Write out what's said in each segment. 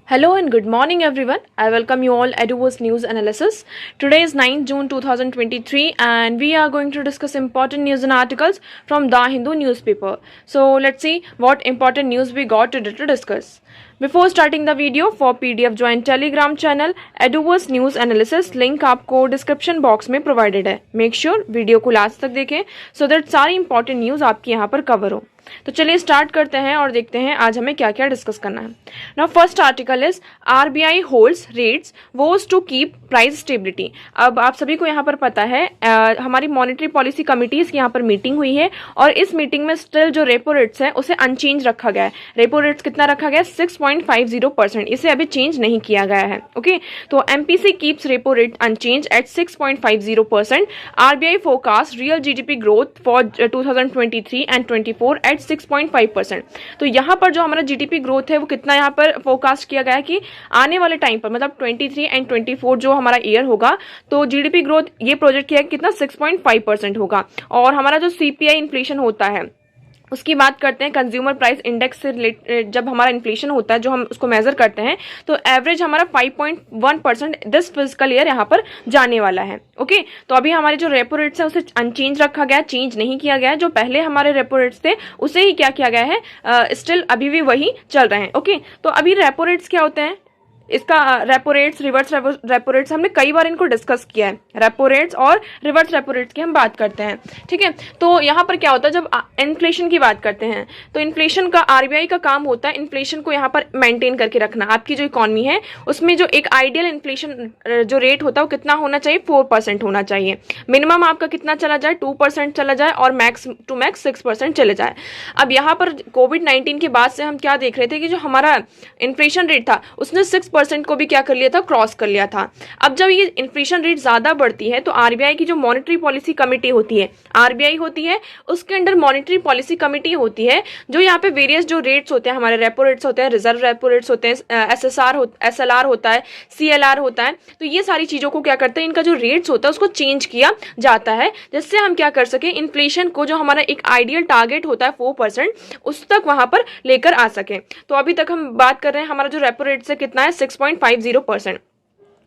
Hello and good morning everyone. I welcome you all Eduverse News Analysis. Today is 9th June 2023 and we are going to discuss important news and articles from The Hindu newspaper. So let's see what important news we got today to discuss. Before starting the video, for PDF join Telegram channel Eduverse News Analysis. Link आपको description box में provided है. Make sure video को last तक देखें so that सारी important news आपकी यहाँ पर कवर हो. तो चलिए स्टार्ट करते हैं और देखते हैं आज हमें क्या क्या डिस्कस करना है. Now first article is RBI holds rates vows to keep price stability. अब आप सभी को यहाँ पर पता है हमारी मॉनेटरी पॉलिसी कमिटीज की यहाँ पर मीटिंग हुई है और इस मीटिंग में स्टिल जो रेपो रेट्स है उसे अनचेंज रखा गया है. रेपो रेट्स कितना रखा गया है? 6.50%. इसे अभी चेंज नहीं किया गया है. ओके तो MPC keeps repo rate unchanged at 6.50%. RBI forecast real GDP growth for 2023 and 24 at 6.5%. तो यहाँ पर जो हमारा जीडीपी ग्रोथ है वो कितना यहाँ पर फोरकास्ट किया गया है कि आने वाले टाइम पर मतलब 23 एंड 24 जो हमारा ईयर होगा तो जीडीपी ग्रोथ ये प्रोजेक्ट किया है कितना 6.5% होगा. और हमारा जो सीपीआई इन्फ्लेशन होता है उसकी बात करते हैं कंज्यूमर प्राइस इंडेक्स से रिलेटेड. जब हमारा इन्फ्लेशन होता है जो हम उसको मेजर करते हैं तो एवरेज हमारा 5.1% दिस फिजिकल ईयर यहाँ पर जाने वाला है. ओके तो अभी हमारे जो रेपो रेट्स है उसे अनचेंज रखा गया, चेंज नहीं किया गया है. जो पहले हमारे रेपो रेट्स थे उसे ही क्या किया गया है, स्टिल अभी भी वही चल रहे हैं. ओके तो अभी रेपो रेट्स क्या होते हैं, इसका repo rates reverse repo rates हमने कई बार इनको डिस्कस किया है. रेपो रेट्स और रिवर्स रेपो रेट्स की हम बात करते हैं. ठीक है तो यहाँ पर क्या होता है जब इन्फ्लेशन की बात करते हैं तो इन्फ्लेशन का आरबीआई का काम होता है इन्फ्लेशन को यहाँ पर मेंटेन करके रखना. आपकी जो इकोनॉमी है उसमें जो एक आइडियल इन्फ्लेशन जो रेट होता है वो कितना होना चाहिए? 4% होना चाहिए. मिनिमम आपका कितना चला जाए? 2% चला जाए और मैक्स टू मैक्स 6% चले जाए. अब यहाँ पर कोविड-19 के बाद से हम क्या देख रहे थे कि जो हमारा इन्फ्लेशन रेट था उसने 6% को भी क्या कर लिया था? क्रॉस कर लिया था. अब जब ये इन्फ्लेशन रेट ज्यादा बढ़ती है तो आरबीआई की जो मॉनेटरी पॉलिसी कमेटी होती है, आरबीआई होती है उसके अंडर मॉनेटरी पॉलिसी कमेटी होती है जो यहाँ पे वेरियस जो रेट्स होते हैं, हमारे रेपो रेट्स होते हैं, रिजर्व रेपो रेट्स होते हैं, एसएलआर होता है, सीएलआर होता है. तो ये सारी चीजों को क्या करते हैं, इनका जो रेट्स होता है उसको चेंज किया जाता है जिससे हम क्या कर सके, इन्फ्लेशन को जो हमारा एक आइडियल टारगेट होता है 4% उस तक वहां पर लेकर आ सके. तो अभी तक हम बात कर रहे हैं हमारा जो रेपो रेट से कितना है? 6.50%.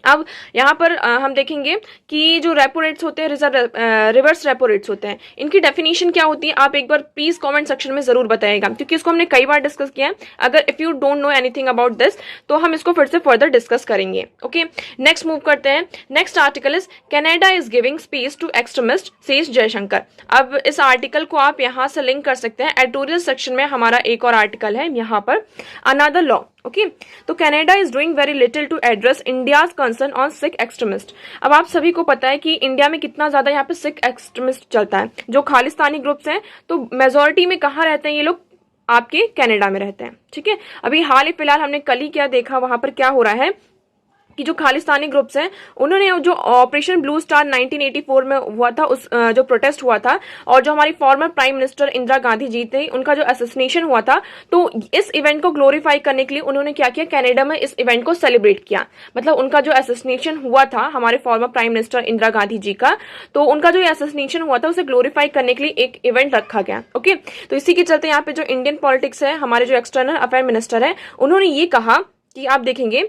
अब यहाँ पर हम देखेंगे कि जो रेपो रेट्स होते हैं रिवर्स रेपो रेट्स होते हैं, इनकी डेफिनेशन क्या होती है आप एक बार प्लीज कमेंट सेक्शन में जरूर बताइएगा क्योंकि इसको हमने कई बार डिस्कस किया है. अगर if you don't know anything about this तो हम इसको फिर से फर्दर डिस्कस करेंगे. ओके नेक्स्ट मूव करते हैं. Next article is Canada is giving space to extremist says Jaishankar. अब इस आर्टिकल को आप यहाँ से लिंक कर सकते हैं. एडिटोरियल सेक्शन में हमारा एक और आर्टिकल है यहाँ पर, अनदर लॉ. ओके तो Canada is doing very little to address India's concern on Sikh extremist. अब आप सभी को पता है कि इंडिया में कितना ज्यादा यहाँ पे सिख एक्सट्रीमिस्ट चलता है. जो खालिस्तानी ग्रुप्स हैं तो मेजोरिटी में कहाँ रहते हैं ये लोग? आपके कनाडा में रहते हैं. ठीक है अभी हाल ही फिलहाल हमने कल ही क्या देखा, वहां पर क्या हो रहा है कि जो खालिस्तानी ग्रुप्स हैं उन्होंने जो ऑपरेशन ब्लू स्टार 1984 में हुआ था उस जो प्रोटेस्ट हुआ था और जो हमारी former prime minister Indira Gandhi ji थे उनका जो असैसिनेशन हुआ था तो इस इवेंट को ग्लोरीफाई करने के लिए उन्होंने क्या किया, कनाडा में इस इवेंट को सेलिब्रेट किया. मतलब उनका जो असैसिनेशन हुआ था हमारे former prime minister Indira Gandhi ji का, तो उनका जो असैसिनेशन हुआ था उसे ग्लोरीफाई करने के लिए एक इवेंट रखा गया. ओके तो इसी के चलते यहाँ पे जो इंडियन पॉलिटिक्स है, हमारे जो एक्सटर्नल अफेयर मिनिस्टर है उन्होंने ये कहा कि आप देखेंगे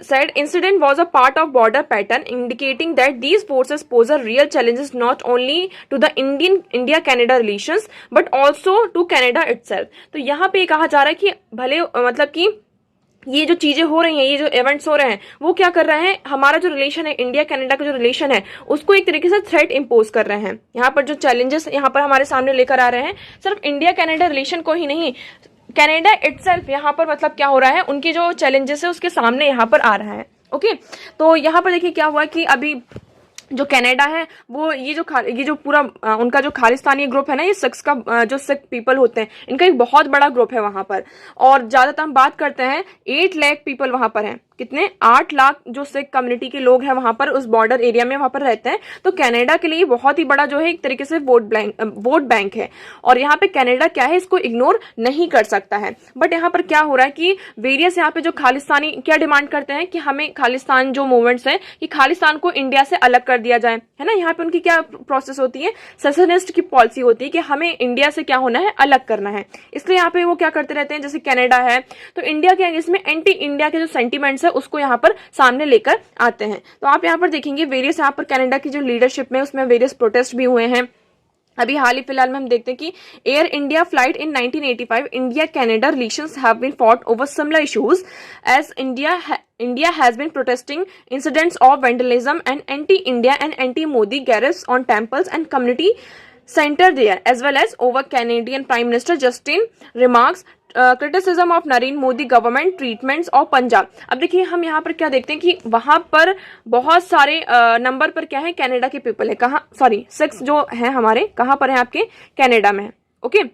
said incident was a part of border pattern indicating that these forces pose a real challenges not only to the India Canada relations but also to Canada itself. तो यहाँ पे कहा जा रहा है कि भले मतलब कि ये जो चीजें हो रही हैं, ये जो इवेंट्स हो रहे हैं वो क्या कर रहे हैं, हमारा जो रिलेशन है इंडिया कनाडा का जो रिलेशन है उसको एक तरीके से थ्रेट इंपोज कर रहे हैं. यहाँ पर जो चैलेंजेस यहाँ पर हमारे सामने लेकर आ रहे हैं सिर्फ इंडिया कनाडा रिलेशन को ही नहीं, कनाडा इटसेल्फ यहाँ पर मतलब क्या हो रहा है, उनकी जो चैलेंजेस है उसके सामने यहाँ पर आ रहा है. ओके तो यहाँ पर देखिए क्या हुआ कि अभी जो कनाडा है वो ये जो पूरा उनका जो खालिस्तानी ग्रुप है ना, ये सिख्स का जो सिख पीपल होते हैं इनका एक बहुत बड़ा ग्रुप है वहां पर. और ज्यादातर हम बात करते हैं 8 लाख पीपल वहां पर हैं कितने 8 लाख जो सिख कम्युनिटी के लोग हैं वहां पर उस बॉर्डर एरिया में वहां पर रहते हैं। तो कनाडा के लिए बहुत ही बड़ा जो है एक तरीके से वोट बैंक है, और यहाँ पे कनाडा क्या है, इसको इग्नोर नहीं कर सकता है। बट यहाँ पर क्या हो रहा है कि वेरियस यहाँ पे जो खालिस्तानी क्या डिमांड करते हैं कि हमें खालिस्तान जो मूवमेंट्स है कि खालिस्तान को इंडिया से अलग कर दिया जाए, है ना। यहाँ पे उनकी क्या प्रोसेस होती है, सेशनिस्ट की पॉलिसी होती है कि हमें इंडिया से क्या होना है, अलग करना है। इसलिए यहाँ पे वो क्या करते रहते हैं, जैसे कनाडा है तो इंडिया के अगेंस्ट में एंटी इंडिया के जो सेंटीमेंट्स है उसको यहाँ पर सामने लेकर आते हैं। तो आप यहाँ पर देखेंगे वेरियस यहाँ पर कनाडा की जो लीडरशिप में उसमें वेरियस प्रोटेस्ट भी हुए हैं। अभी हाल ही फिलहाल में हम देखते हैं कि Air India flight in 1985 India Canada relations have been fought over similar issues as India has been protesting incidents of vandalism and anti-India and anti-Modi garrison on temples and community center there, as well as over Canadian Prime Minister Justin remarks criticism of Narendra Modi government treatments of Punjab. अब देखिए हम यहाँ पर क्या देखते हैं कि वहां पर बहुत सारे नंबर पर क्या है, कनाडा के पीपल है, कहाँ सॉरी सिक्स जो है हमारे कहाँ पर है, आपके कनाडा में है। ओके,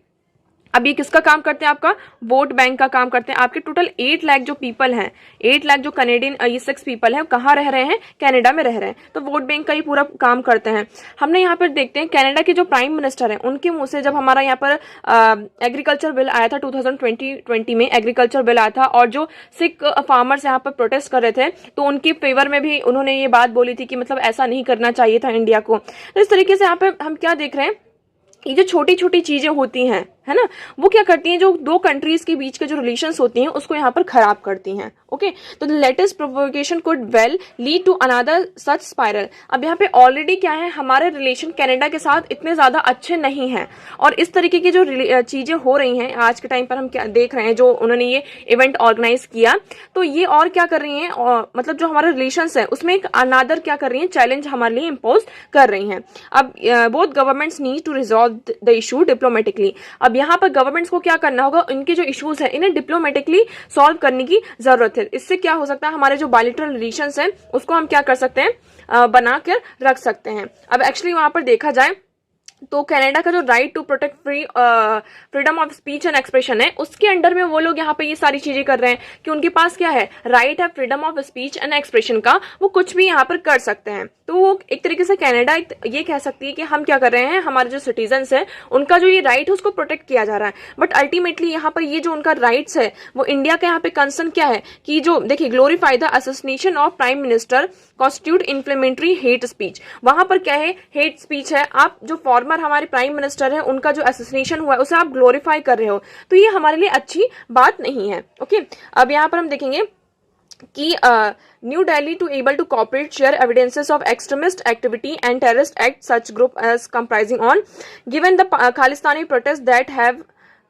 अब ये किसका काम करते हैं, आपका वोट बैंक का काम करते हैं। आपके टोटल 8 लाख जो पीपल हैं, 8 लाख जो कनेडियन ये 6 पीपल हैं, कहाँ रह रहे हैं, कनाडा में रह रहे हैं। तो वोट बैंक का ये पूरा काम करते हैं। हमने यहाँ पर देखते हैं कनाडा के जो प्राइम मिनिस्टर हैं उनके मुंह से जब हमारा यहाँ पर एग्रीकल्चर बिल आया था 2020 में एग्रीकल्चर बिल आया था, और जो सिख फार्मर्स यहाँ पर प्रोटेस्ट कर रहे थे तो उनके फेवर में भी उन्होंने ये बात बोली थी कि मतलब ऐसा नहीं करना चाहिए था इंडिया को। तो इस तरीके से यहाँ पे हम क्या देख रहे हैं, ये जो छोटी छोटी चीजें होती हैं, है ना, वो क्या करती हैं, जो दो कंट्रीज के बीच के जो रिलेशंस होती हैं उसको यहाँ पर खराब करती हैं। ओके, तो the latest provocation could well lead to another such spiral. अब यहाँ पे ऑलरेडी क्या है, हमारे रिलेशन कनाडा के साथ इतने ज्यादा अच्छे नहीं हैं, और इस तरीके की जो चीजें हो रही हैं आज के टाइम पर हम क्या देख रहे हैं, जो उन्होंने ये इवेंट ऑर्गेनाइज किया तो ये और क्या कर रही हैं, और मतलब जो हमारे रिलेशंस है उसमें एक अनदर क्या कर रही है, चैलेंज हमारे लिए इम्पोज कर रही हैं। अब both governments need to resolve the issue diplomatically. अब यहाँ पर गवर्नमेंट्स को क्या करना होगा, इनके जो इश्यूज है इन्हें डिप्लोमेटिकली सॉल्व करने की जरूरत है। इससे क्या हो सकता है, हमारे जो बायलैटरल रिलेशंस हैं उसको हम क्या कर सकते हैं, बनाकर रख सकते हैं। अब एक्चुअली वहां पर देखा जाए तो कनाडा का जो right to protect freedom of speech and expression है उसके अंडर में वो लोग यहाँ पे ये सारी चीजें कर रहे हैं कि उनके पास क्या है, राइट है freedom of speech and expression का, वो कुछ भी यहाँ पर कर सकते हैं। तो वो एक तरीके से कनाडा ये कह सकती है कि हम क्या कर रहे हैं, हमारे जो सिटीजन्स है उनका जो ये राइट है उसको प्रोटेक्ट किया जा रहा है। बट अल्टीमेटली यहाँ पर ये जो उनका राइट्स है वो इंडिया का यहाँ पे कंसर्न क्या है कि जो देखिए glorify the assassination of prime minister constitute inflammatory hate speech. वहां पर क्या है, हेट स्पीच है। आप जो फॉर्मर हमारे प्राइम मिनिस्टर है उनका जो एसोसिनेशन हुआ है उसे आप ग्लोरीफाई कर रहे हो, तो ये हमारे लिए अच्छी बात नहीं है। ओके, अब यहाँ पर हम देखेंगे कि New Delhi to able to cooperate share evidences of extremist activity and terrorist act such group as comprising on given the Khalistani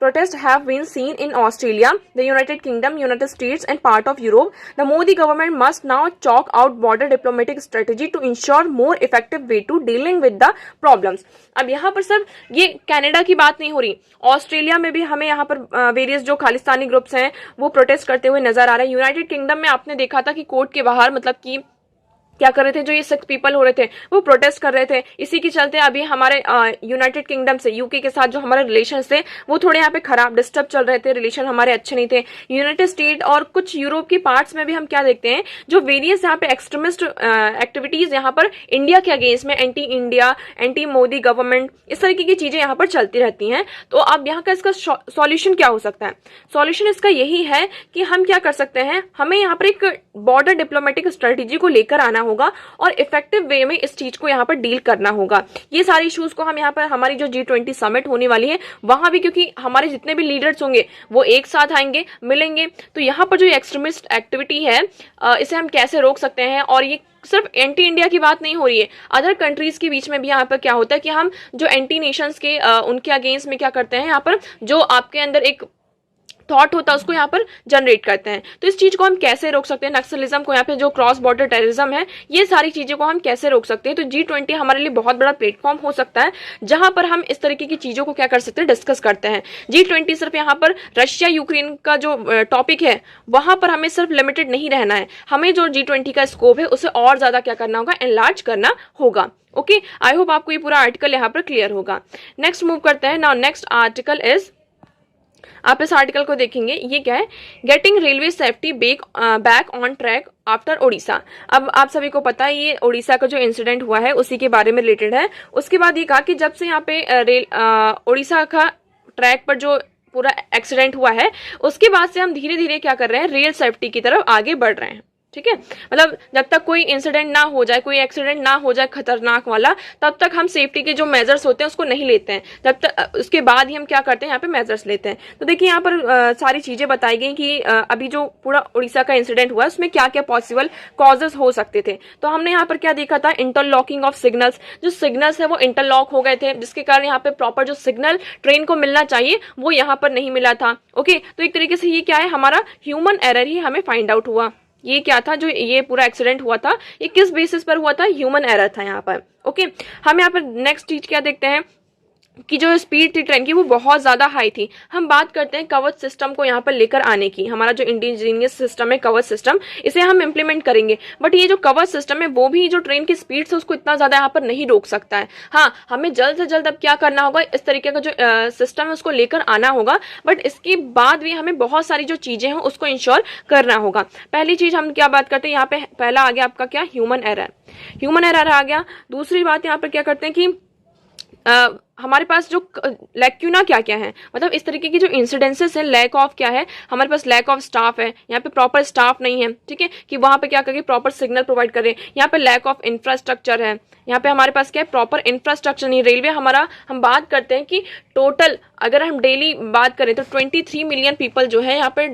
protests have been seen in Australia, the United Kingdom, United States and part of Europe. The Modi government must now chalk out border diplomatic strategy to ensure more effective way to dealing with the problems. अब यहाँ पर sir ये Canada की बात नहीं हो रही, Australia में भी हमें यहाँ पर वेरियस जो खालिस्तानी ग्रुप्स हैं वो प्रोटेस्ट करते हुए नजर आ रहे हैं। यूनाइटेड किंगडम में आपने देखा था कि कोर्ट के बाहर मतलब कि क्या कर रहे थे, जो ये सिख पीपल हो रहे थे वो प्रोटेस्ट कर रहे थे। इसी के चलते अभी हमारे यूनाइटेड किंगडम से यूके के साथ जो हमारे रिलेशन थे वो थोड़े यहाँ पे खराब डिस्टर्ब चल रहे थे, रिलेशन हमारे अच्छे नहीं थे। यूनाइटेड स्टेट और कुछ यूरोप के पार्ट्स में भी हम क्या देखते हैं, जो वेरियस यहाँ पे एक्सट्रीमिस्ट एक्टिविटीज यहाँ पर इंडिया के अगेंस्ट में anti India, anti Modi government, इस तरीके की चीजें यहाँ पर चलती रहती हैं। तो अब यहाँ का इसका सॉल्यूशन क्या हो सकता है, सॉल्यूशन इसका यही है कि हम क्या कर सकते हैं, हमें यहाँ पर एक बॉर्डर डिप्लोमेटिक स्ट्रेटेजी को लेकर आना होगा और इफेक्टिव वे में इस चीज को यहाँ पर डील करना होगा। ये सारी इश्यूज को हम यहाँ पर हमारी जो G20 समिट होने वाली है वहां भी, क्योंकि हमारे जितने भी लीडर्स होंगे वो एक साथ आएंगे, मिलेंगे, तो यहाँ पर जो एक्सट्रीमिस्ट एक्टिविटी है इसे हम कैसे रोक सकते हैं। और ये सिर्फ एंटी इंडिया की बात नहीं हो रही है, अदर कंट्रीज के बीच में भी यहाँ पर क्या होता है कि हम जो एंटी नेशंस के उनके अगेंस्ट में क्या करते हैं, यहाँ पर जो आपके अंदर एक थॉट होता है उसको यहाँ पर जनरेट करते हैं। तो इस चीज को हम कैसे रोक सकते हैं, नक्सलिज्म को, यहाँ पे जो क्रॉस बॉर्डर टेररिज्म है, ये सारी चीजों को हम कैसे रोक सकते हैं। तो G20 हमारे लिए बहुत बड़ा प्लेटफॉर्म हो सकता है जहां पर हम इस तरीके की चीजों को क्या कर सकते हैं, डिस्कस करते हैं। G20 सिर्फ यहाँ पर रशिया यूक्रेन का जो टॉपिक है वहां पर हमें सिर्फ लिमिटेड नहीं रहना है, हमें जो G20 का स्कोप है उसे और ज्यादा क्या करना होगा, एनलार्ज करना होगा। ओके, आई होप आपको ये पूरा आर्टिकल यहाँ पर क्लियर होगा। नेक्स्ट मूव करते हैं। नाउ नेक्स्ट आर्टिकल इज आप इस आर्टिकल को देखेंगे, ये क्या है, getting railway safety back on track after Odisha. अब आप सभी को पता है ये ओडिशा का जो इंसिडेंट हुआ है उसी के बारे में रिलेटेड है। उसके बाद ये कहा कि जब से यहाँ पे ओडिशा का ट्रैक पर जो पूरा एक्सीडेंट हुआ है उसके बाद से हम धीरे धीरे क्या कर रहे हैं, रेल सेफ्टी की तरफ आगे बढ़ रहे हैं। ठीक है, मतलब जब तक कोई इंसिडेंट ना हो जाए, कोई एक्सीडेंट ना हो जाए खतरनाक वाला, तब तक हम सेफ्टी के जो मेजर्स होते हैं उसको नहीं लेते हैं। जब तक उसके बाद ही हम क्या करते हैं, यहाँ पे मेजर्स लेते हैं। तो देखिए यहाँ पर सारी चीजें बताई गई कि अभी जो पूरा उड़ीसा का इंसिडेंट हुआ उसमें क्या क्या पॉसिबल कॉजेज हो सकते थे। तो हमने यहाँ पर क्या देखा था, इंटरलॉकिंग ऑफ सिग्नल्स। जो सिग्नल्स है वो इंटरलॉक हो गए थे, जिसके कारण यहाँ पे प्रॉपर जो सिग्नल ट्रेन को मिलना चाहिए वो यहाँ पर नहीं मिला था। ओके, तो एक तरीके से ये क्या है, हमारा ह्यूमन एरर ही हमें फाइंड आउट हुआ। ये क्या था, जो ये पूरा एक्सीडेंट हुआ था ये किस बेसिस पर हुआ था, ह्यूमन एरर था यहाँ पर। ओके, हम यहाँ पर नेक्स्ट चीज क्या देखते हैं कि जो स्पीड थी ट्रेन की वो बहुत ज्यादा हाई थी। हम बात करते हैं कवच सिस्टम को यहाँ पर लेकर आने की। हमारा जो इंडिजीनियस सिस्टम है कवच सिस्टम, इसे हम इम्प्लीमेंट करेंगे, बट ये जो कवच सिस्टम है वो भी जो ट्रेन की स्पीड से उसको इतना ज्यादा यहाँ पर नहीं रोक सकता है। हाँ, हमें जल्द से जल्द अब क्या करना होगा, इस तरीके का जो सिस्टम है उसको लेकर आना होगा, बट इसके बाद भी हमें बहुत सारी जो चीजें हैं उसको इंश्योर करना होगा। पहली चीज हम क्या बात करते हैं, यहाँ पे पहला आ गया आपका क्या, ह्यूमन एरर। ह्यूमन एरर आ गया। दूसरी बात यहाँ पर क्या करते हैं कि हमारे पास जो लैक्यूना क्या क्या है, मतलब इस तरीके की जो इंसिडेंसेस है, लैक ऑफ क्या है, हमारे पास लैक ऑफ स्टाफ है, यहाँ पे प्रॉपर स्टाफ नहीं है। ठीक है, कि वहां पे क्या करके प्रॉपर सिग्नल प्रोवाइड करें। यहाँ पे लैक ऑफ इंफ्रास्ट्रक्चर है, यहाँ पे हमारे पास क्या है, प्रॉपर इंफ्रास्ट्रक्चर नहीं। रेलवे हमारा, हम बात करते हैं कि टोटल अगर हम डेली बात करें तो 23 मिलियन पीपल जो है यहाँ पे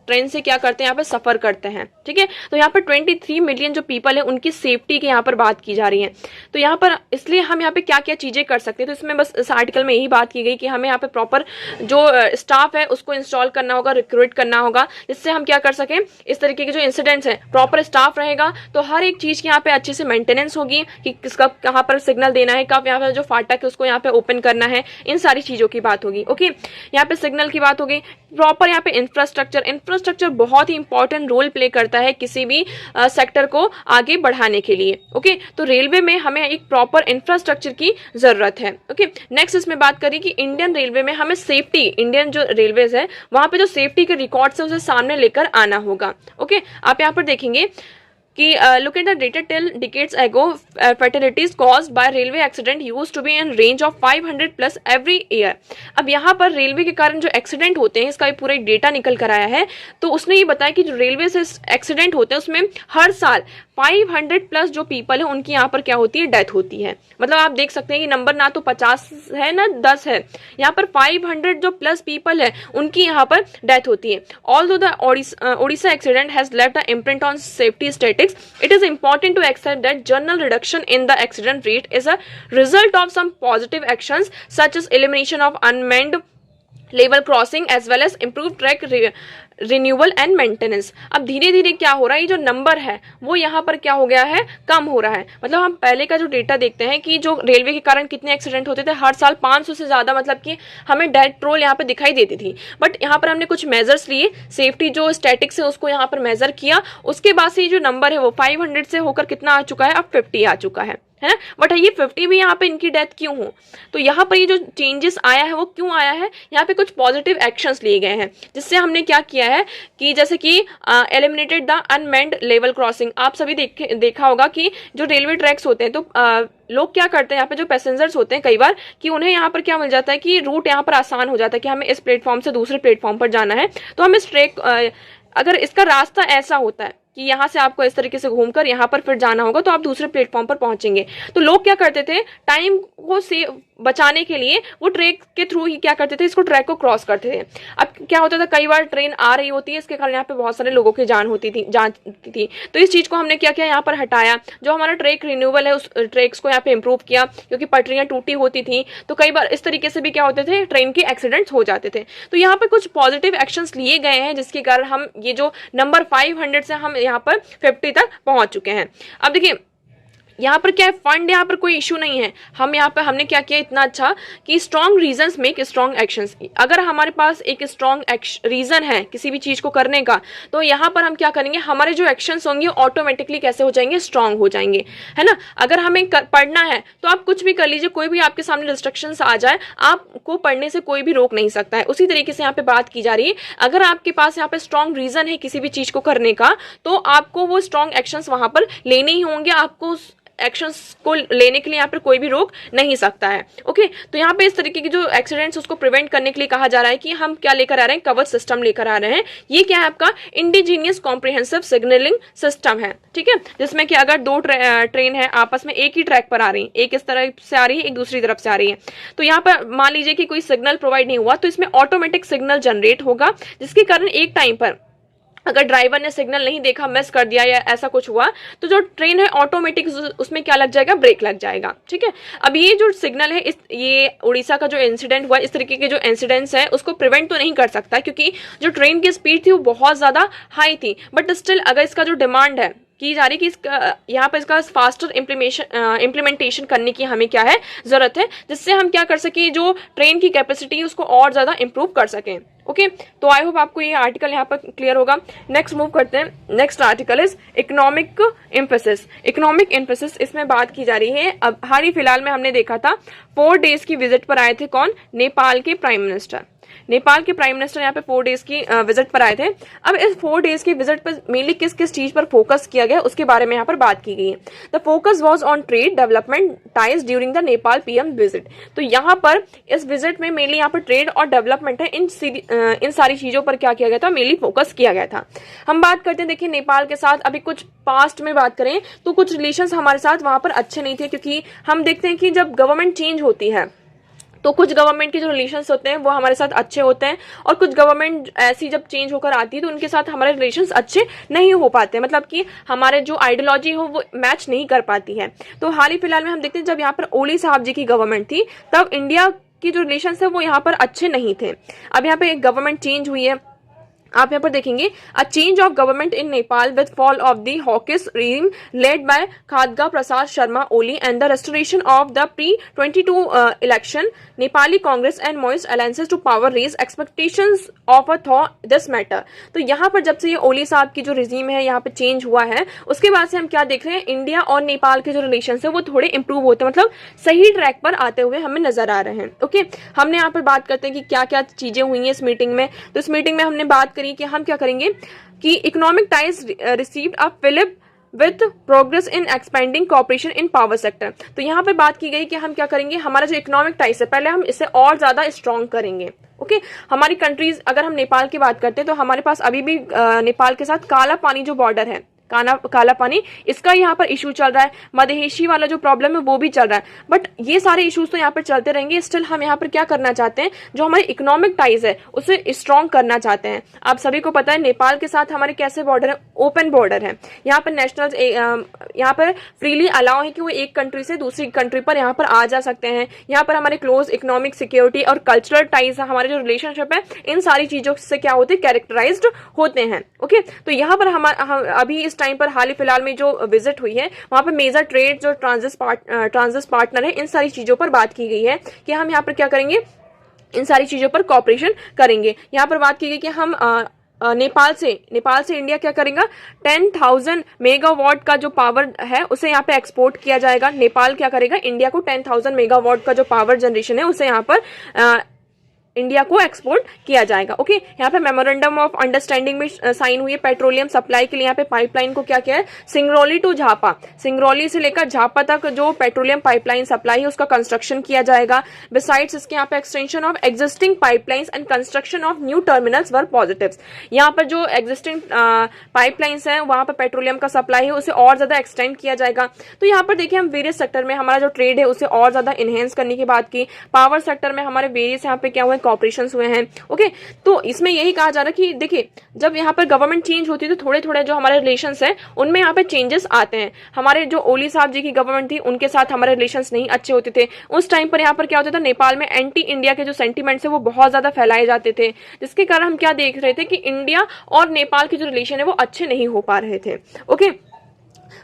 ट्रेन से क्या करते हैं, यहाँ पे सफर करते हैं। ठीक है, तो यहाँ पर 23 मिलियन जो पीपल है उनकी सेफ्टी की यहाँ पर बात की जा रही है। तो यहाँ पर इसलिए हम यहाँ पे क्या क्या चीजें कर सकते हैं, तो इसमें बस इस आर्टिकल में यही बात की गई कि हमें यहाँ पे प्रॉपर जो स्टाफ है उसको इंस्टॉल करना होगा, रिक्रूट करना होगा, जिससे हम क्या कर सकें, इस तरीके के जो इंसिडेंट्स है, प्रॉपर स्टाफ रहेगा तो हर एक चीज की यहाँ पे अच्छे से मेंटेनेंस होगी कि किसका कहाँ पर सिग्नल देना है, कब यहाँ पे जो फाटक है उसको यहाँ पे ओपन करना है, इन सारी चीजों की बात होगी। ओके, यहाँ पे सिग्नल की बात होगी। प्रॉपर यहाँ पे इंफ्रास्ट्रक्चर बहुत ही इंपॉर्टेंट रोल प्ले करता है किसी भी सेक्टर को आगे बढ़ाने के लिए। ओके, तो रेलवे में हमें एक प्रॉपर इंफ्रास्ट्रक्चर की जरूरत है। ओके, नेक्स्ट इसमें बात करें कि इंडियन रेलवे में हमें सेफ्टी, इंडियन जो रेलवेज है वहां पे जो सेफ्टी के रिकॉर्ड्स है उसे सामने लेकर आना होगा। ओके, आप यहाँ पर देखेंगे कि look at the data till decades ago, fatalities caused by railway accident used to be in range of 500 plus every year। अब यहाँ पर रेलवे के कारण जो एक्सीडेंट होते हैं इसका पूरा डेटा निकल कर आया है। तो उसने ये बताया कि जो रेलवे से एक्सीडेंट होते हैं उसमें हर साल 500 प्लस जो पीपल है उनकी यहाँ पर क्या होती है, डेथ होती है। मतलब आप देख सकते हैं कि नंबर ना तो 50 है ना 10 है, यहाँ पर 500 जो प्लस पीपल है उनकी यहाँ पर डेथ होती है। Although the Odisha accident has left a imprint on safety statics, it is important to accept that general reduction in the accident rate is a result of some positive actions such as elimination of unmanned level crossing as well as improved track renewal and maintenance. अब धीरे धीरे क्या हो रहा है, ये जो number है वो यहाँ पर क्या हो गया है, कम हो रहा है। मतलब हम पहले का जो डेटा देखते हैं कि जो रेलवे के कारण कितने एक्सीडेंट होते थे, हर साल 500 से ज्यादा, मतलब कि हमें डेथ टोल यहाँ पे दिखाई देती थी। बट यहाँ पर हमने कुछ मेजर्स लिए, सेफ्टी जो स्टैटिक्स है उसको यहाँ पर मेजर किया, उसके बाद से ये जो नंबर है वो 500 से होकर कितना आ चुका है, अब 50 आ चुका है ना। बट ये 50 भी यहाँ पे इनकी डेथ क्यों हो, तो यहाँ पर ये जो चेंजेस आया है वो क्यों आया है, यहाँ पे कुछ पॉजिटिव एक्शंस लिए गए हैं, जिससे हमने क्या किया है कि जैसे कि eliminated the unmanned level crossing. आप सभी देखा होगा कि जो रेलवे ट्रैक्स होते हैं तो लोग क्या करते हैं, यहाँ पे जो पैसेंजर्स होते हैं कई बार कि उन्हें यहाँ पर क्या मिल जाता है कि रूट यहाँ पर आसान हो जाता है कि हमें इस प्लेटफॉर्म से दूसरे प्लेटफॉर्म पर जाना है, तो हम इस ट्रैक अगर इसका रास्ता ऐसा होता है कि यहाँ से आपको इस तरीके से घूमकर यहाँ पर फिर जाना होगा तो आप दूसरे प्लेटफॉर्म पर पहुंचेंगे। तो लोग क्या करते थे, टाइम को से बचाने के लिए वो ट्रैक के थ्रू ही क्या करते थे, इसको ट्रैक को क्रॉस करते थे। अब क्या होता था, कई बार ट्रेन आ रही होती है, इसके कारण यहाँ पे बहुत सारे लोगों की जान होती थी। तो इस चीज को हमने क्या किया, यहाँ पर हटाया। जो हमारा ट्रैक रिन्यूअल है उस ट्रैक्स को यहाँ पे इम्प्रूव किया, क्योंकि पटरियां टूटी होती थी तो कई बार इस तरीके से भी क्या होते थे, ट्रेन के एक्सीडेंट्स हो जाते थे। तो यहाँ पर कुछ पॉजिटिव एक्शंस लिए गए हैं जिसके कारण हम ये जो नंबर 500 से हम यहाँ पर 50 तक पहुंच चुके हैं। अब देखिए यहाँ पर क्या है, फंड यहाँ पर कोई इशू नहीं है। हम यहाँ पर हमने क्या किया इतना अच्छा कि strong reasons make strong actions. अगर हमारे पास एक स्ट्रॉन्ग रीजन है किसी भी चीज को करने का, तो यहाँ पर हम क्या करेंगे, हमारे जो एक्शंस होंगे ऑटोमेटिकली कैसे हो जाएंगे, स्ट्रॉन्ग हो जाएंगे, है ना। अगर हमें पढ़ना है तो आप कुछ भी कर लीजिए, कोई भी आपके सामने रिस्ट्रिक्शंस आ जाए, आपको पढ़ने से कोई भी रोक नहीं सकता है। उसी तरीके से यहाँ पे बात की जा रही है, अगर आपके पास यहाँ पे स्ट्रॉन्ग रीजन है किसी भी चीज को करने का, तो आपको वो स्ट्रॉन्ग एक्शंस वहां पर लेने ही होंगे, आपको एक्शंस को लेने के लिए यहाँ पर कोई भी रोक नहीं सकता है। ओके, तो यहाँ पे इस तरीके की जो एक्सीडेंट्स उसको प्रिवेंट करने के लिए कहा जा रहा है कि हम क्या लेकर आ रहे हैं, कवच सिस्टम लेकर आ रहे हैं। ये क्या है, आपका इंडिजीनियस कॉम्प्रिहेंसिव सिग्नलिंग सिस्टम है, ठीक है, जिसमें कि अगर दो ट्रेन है आपस में एक ही ट्रैक पर आ रही है, एक इस तरफ से आ रही है, एक दूसरी तरफ से आ रही है, तो यहाँ पर मान लीजिए कि कोई सिग्नल प्रोवाइड नहीं हुआ, तो इसमें ऑटोमेटिक सिग्नल जनरेट होगा, जिसके कारण एक टाइम पर अगर ड्राइवर ने सिग्नल नहीं देखा, मिस कर दिया या ऐसा कुछ हुआ, तो जो ट्रेन है ऑटोमेटिक उसमें क्या लग जाएगा, ब्रेक लग जाएगा, ठीक है। अब ये जो सिग्नल है, ये उड़ीसा का जो इंसिडेंट हुआ, इस तरीके के जो इंसिडेंट्स है उसको प्रिवेंट तो नहीं कर सकता, क्योंकि जो ट्रेन की स्पीड थी वो बहुत ज्यादा हाई थी, बट स्टिल अगर इसका जो डिमांड है की जा रही कि इसका यहाँ पर इसका फास्टर इम्प्लीमेंटेशन करने की हमें क्या है, जरूरत है, जिससे हम क्या कर सके, जो ट्रेन की कैपेसिटी है उसको और ज्यादा इंप्रूव कर सकें। ओके, तो आई होप आपको ये आर्टिकल यहाँ पर क्लियर होगा। नेक्स्ट मूव करते हैं। Next article is economic emphasis. Economic emphasis, इसमें बात की जा रही है, अब हाल ही फिलहाल में हमने देखा था 4 डेज की विजिट पर आए थे कौन, नेपाल के प्राइम मिनिस्टर। नेपाल के प्राइम मिनिस्टर यहाँ पे 4 डेज की विजिट पर आए थे। अब इस 4 डेज की विजिट पर मेनली किस किस चीज पर फोकस किया गया उसके बारे में यहाँ पर बात की गई है। The focus was on trade development ties during the Nepal PM visit. तो यहाँ पर इस विजिट में मेनली यहाँ पर ट्रेड और डेवलपमेंट है, इन सारी चीजों पर क्या किया गया था, मेनली फोकस किया गया था। हम बात करते हैं, देखिए नेपाल के साथ अभी कुछ पास्ट में बात करें तो कुछ रिलेशंस हमारे साथ वहां पर अच्छे नहीं थे, क्योंकि हम देखते हैं कि जब गवर्नमेंट चेंज होती है तो कुछ गवर्नमेंट के जो रिलेशंस होते हैं वो हमारे साथ अच्छे होते हैं, और कुछ गवर्नमेंट ऐसी जब चेंज होकर आती है तो उनके साथ हमारे रिलेशंस अच्छे नहीं हो पाते, मतलब कि हमारे जो आइडियोलॉजी हो वो मैच नहीं कर पाती है। तो हाल ही फिलहाल में हम देखते हैं जब यहाँ पर ओली साहब जी की गवर्नमेंट थी तब इंडिया की जो रिलेशंस है वो यहाँ पर अच्छे नहीं थे। अब यहाँ पे एक गवर्नमेंट चेंज हुई है, आप यहाँ पर देखेंगे a change of government in Nepal with fall of the hawkish regime led by Khadga Prasad Sharma Oli and the restoration of the pre 22 election Nepali Congress and Maoist alliances to power raise expectations of a thaw this matter. तो यहाँ पर जब से ये ओली साहब की जो regime है यहाँ पे चेंज हुआ है, उसके बाद से हम क्या देख रहे हैं, इंडिया और नेपाल के जो रिलेशन है वो थोड़े इंप्रूव होते हैं, मतलब सही ट्रैक पर आते हुए हमें नजर आ रहे हैं। ओके, हमने यहाँ पर बात करते हैं कि क्या क्या चीजें हुई हैं इस मीटिंग में। तो इस मीटिंग में हमने बात करी कि हम क्या करेंगे कि economic ties received a fillip with progress in expanding cooperation in power sector. तो यहाँ पे बात की गई कि हम क्या करेंगे, हमारा जो इकोनॉमिक टाइज है पहले हम इसे और ज्यादा स्ट्रॉन्ग करेंगे। ओके, हमारी कंट्रीज, अगर हम नेपाल की बात करते हैं तो हमारे पास अभी भी नेपाल के साथ काला पानी जो बॉर्डर है, काला पानी, इसका यहाँ पर इशू चल रहा है, मधेशी वाला जो प्रॉब्लम है वो भी चल रहा है, बट ये सारे इश्यूज तो यहाँ पर चलते रहेंगे। स्टिल हम यहाँ पर क्या करना चाहते हैं, जो हमारे इकोनॉमिक टाइज है उसे स्ट्रॉन्ग करना चाहते हैं। आप सभी को पता है नेपाल के साथ हमारे कैसे बॉर्डर है, ओपन बॉर्डर है, यहाँ पर नेशनल यहाँ पर फ्रीली अलाउ है कि वो एक कंट्री से दूसरी कंट्री पर यहाँ पर आ जा सकते हैं। यहाँ पर हमारे क्लोज इकोनॉमिक सिक्योरिटी और कल्चरल टाइज, हमारे जो रिलेशनशिप है इन सारी चीजों से क्या होते हैं, कैरेक्टराइज्ड होते हैं। ओके, तो यहाँ पर हम अभी इस टाइम पर हाल ही फिलहाल में जो विजिट हुई है वहां पर मेजर ट्रेड जो ट्रांजिट पार्टनर है इन सारी चीजों पर बात की गई है कि हम यहाँ पर क्या करेंगे, इन सारी चीजों पर कॉपरेशन करेंगे। यहाँ पर बात की गई कि हम नेपाल से इंडिया क्या करेगा, 10,000 मेगावाट का जो पावर है उसे यहाँ पे एक्सपोर्ट किया जाएगा। नेपाल क्या करेगा, इंडिया को 10,000 मेगावाट का जो पावर जनरेशन है उसे यहाँ पर इंडिया को एक्सपोर्ट किया जाएगा। ओके, यहाँ पे मेमोरेंडम ऑफ अंडरस्टैंडिंग में साइन हुई है। पेट्रोलियम सप्लाई के लिए यहाँ पे पाइपलाइन को क्या किया है, सिंगरौली टू झापा, सिंगरौली से लेकर झापा तक जो पेट्रोलियम पाइपलाइन सप्लाई है उसका कंस्ट्रक्शन किया जाएगा। बिसाइड्स इसके यहाँ पे extension of existing pipelines and construction of new terminals were positives. यहाँ पर जो एग्जिस्टिंग पाइपलाइंस है वहां पर पेट्रोलियम का सप्लाई है उसे और ज्यादा एक्सटेंड किया जाएगा। तो यहाँ पर देखिए हम वेरियस सेक्टर में हमारा जो ट्रेड है उसे और ज्यादा इनहेंस करने की बात की। पावर सेक्टर में हमारे वेरियस यहाँ पे क्या हुए, कॉपरेशन हुए हैं। ओके, तो इसमें यही कहा जा रहा है कि देखिए जब यहाँ पर गवर्नमेंट चेंज होती है तो थोड़े थोड़े जो हमारे रिलेशंस हैं उनमें यहाँ पे चेंजेस आते हैं। हमारे जो ओली साहब जी की गवर्नमेंट थी उनके साथ हमारे रिलेशंस नहीं अच्छे होते थे। उस टाइम पर यहाँ पर क्या होता था, नेपाल में एंटी इंडिया के जो सेंटीमेंट्स है वो बहुत ज्यादा फैलाए जाते थे, जिसके कारण हम क्या देख रहे थे कि इंडिया और नेपाल के जो रिलेशन है वो अच्छे नहीं हो पा रहे थे। ओके,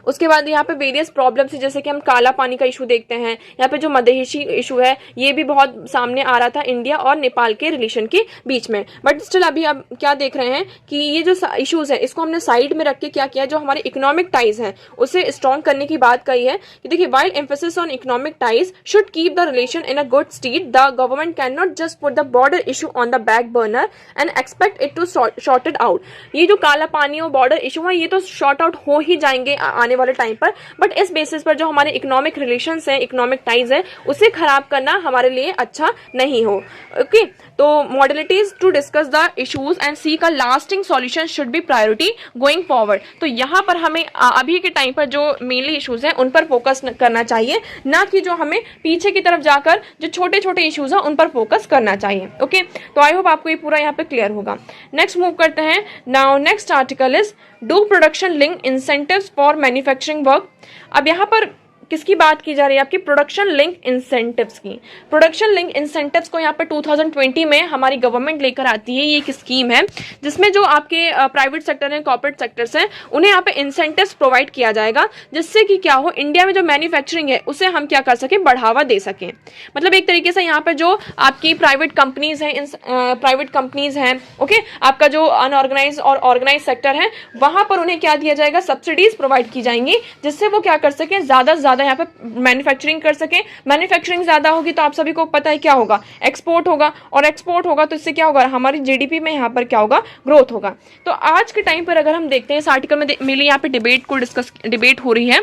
उसके बाद यहाँ पे वेरियस प्रॉब्लम्स, जैसे कि हम काला पानी का इशू देखते हैं, यहाँ पे जो मधेशी इशू है ये भी बहुत सामने आ रहा था इंडिया और नेपाल के रिलेशन के बीच में। बट स्टिल अभी अब क्या देख रहे हैं कि ये जो इशूज है इसको हमने साइड में रख के क्या किया, जो हमारे इकोनॉमिक टाइज हैं उसे स्ट्रॉन्ग करने की बात कही है कि देखिए, while emphasis on economic ties should keep the relation in a good state, the government can not just put the border issue on the back burner and expect it to sorted out. ये जो काला पानी और border issue है ये तो short out हो ही जाएंगे आने वाले टाइम पर, बट इस बेसिस पर जो हमारे इकोनॉमिक रिलेशंस हैं, इकोनॉमिक टाइज है, उसे खराब करना हमारे लिए अच्छा नहीं हो। ओके, तो modalities to discuss the issues and seek a lasting solution should be priority going forward. तो यहाँ पर हमें अभी के टाइम पर जो मेनली इश्यूज हैं उन पर फोकस करना चाहिए, ना कि जो हमें पीछे की तरफ जाकर जो छोटे छोटे इश्यूज हैं उन पर फोकस करना चाहिए। ओके, तो आई होप आपको ये पूरा यहाँ पे क्लियर होगा। नेक्स्ट मूव करते हैं। Now next article is do production link incentives for manufacturing work. अब यहाँ पर किसकी बात की जा रही है, आपकी प्रोडक्शन लिंक इंसेंटिव्स की। प्रोडक्शन लिंक इंसेंटिव्स को यहाँ पर 2020 में हमारी गवर्नमेंट लेकर आती है। ये एक स्कीम है जिसमें जो आपके प्राइवेट सेक्टर हैं, कॉर्पोरेट सेक्टर्स हैं, उन्हें यहाँ पे इंसेंटिव्स प्रोवाइड किया जाएगा, जिससे कि क्या हो, इंडिया में जो मैन्युफैक्चरिंग है उसे हम क्या कर सकें, बढ़ावा दे सकें। मतलब एक तरीके से यहाँ पर जो आपकी प्राइवेट कंपनीज हैं, प्राइवेट कंपनीज हैं, ओके, आपका जो अनऑर्गेनाइज और ऑर्गेनाइज सेक्टर है वहां पर उन्हें क्या दिया जाएगा, सब्सिडीज प्रोवाइड की जाएंगी, जिससे वो क्या कर सकें, ज्यादा से ज्यादा यहाँ पे मैन्युफैक्चरिंग कर सके। मैन्युफैक्चरिंग ज्यादा होगी तो आप सभी को पता है क्या होगा, एक्सपोर्ट होगा, और एक्सपोर्ट होगा तो इससे क्या होगा, हमारी जीडीपी में यहाँ पर क्या होगा, ग्रोथ होगा। तो आज के टाइम पर अगर हम देखते हैं इस आर्टिकल में मिली यहाँ पे डिबेट हो रही है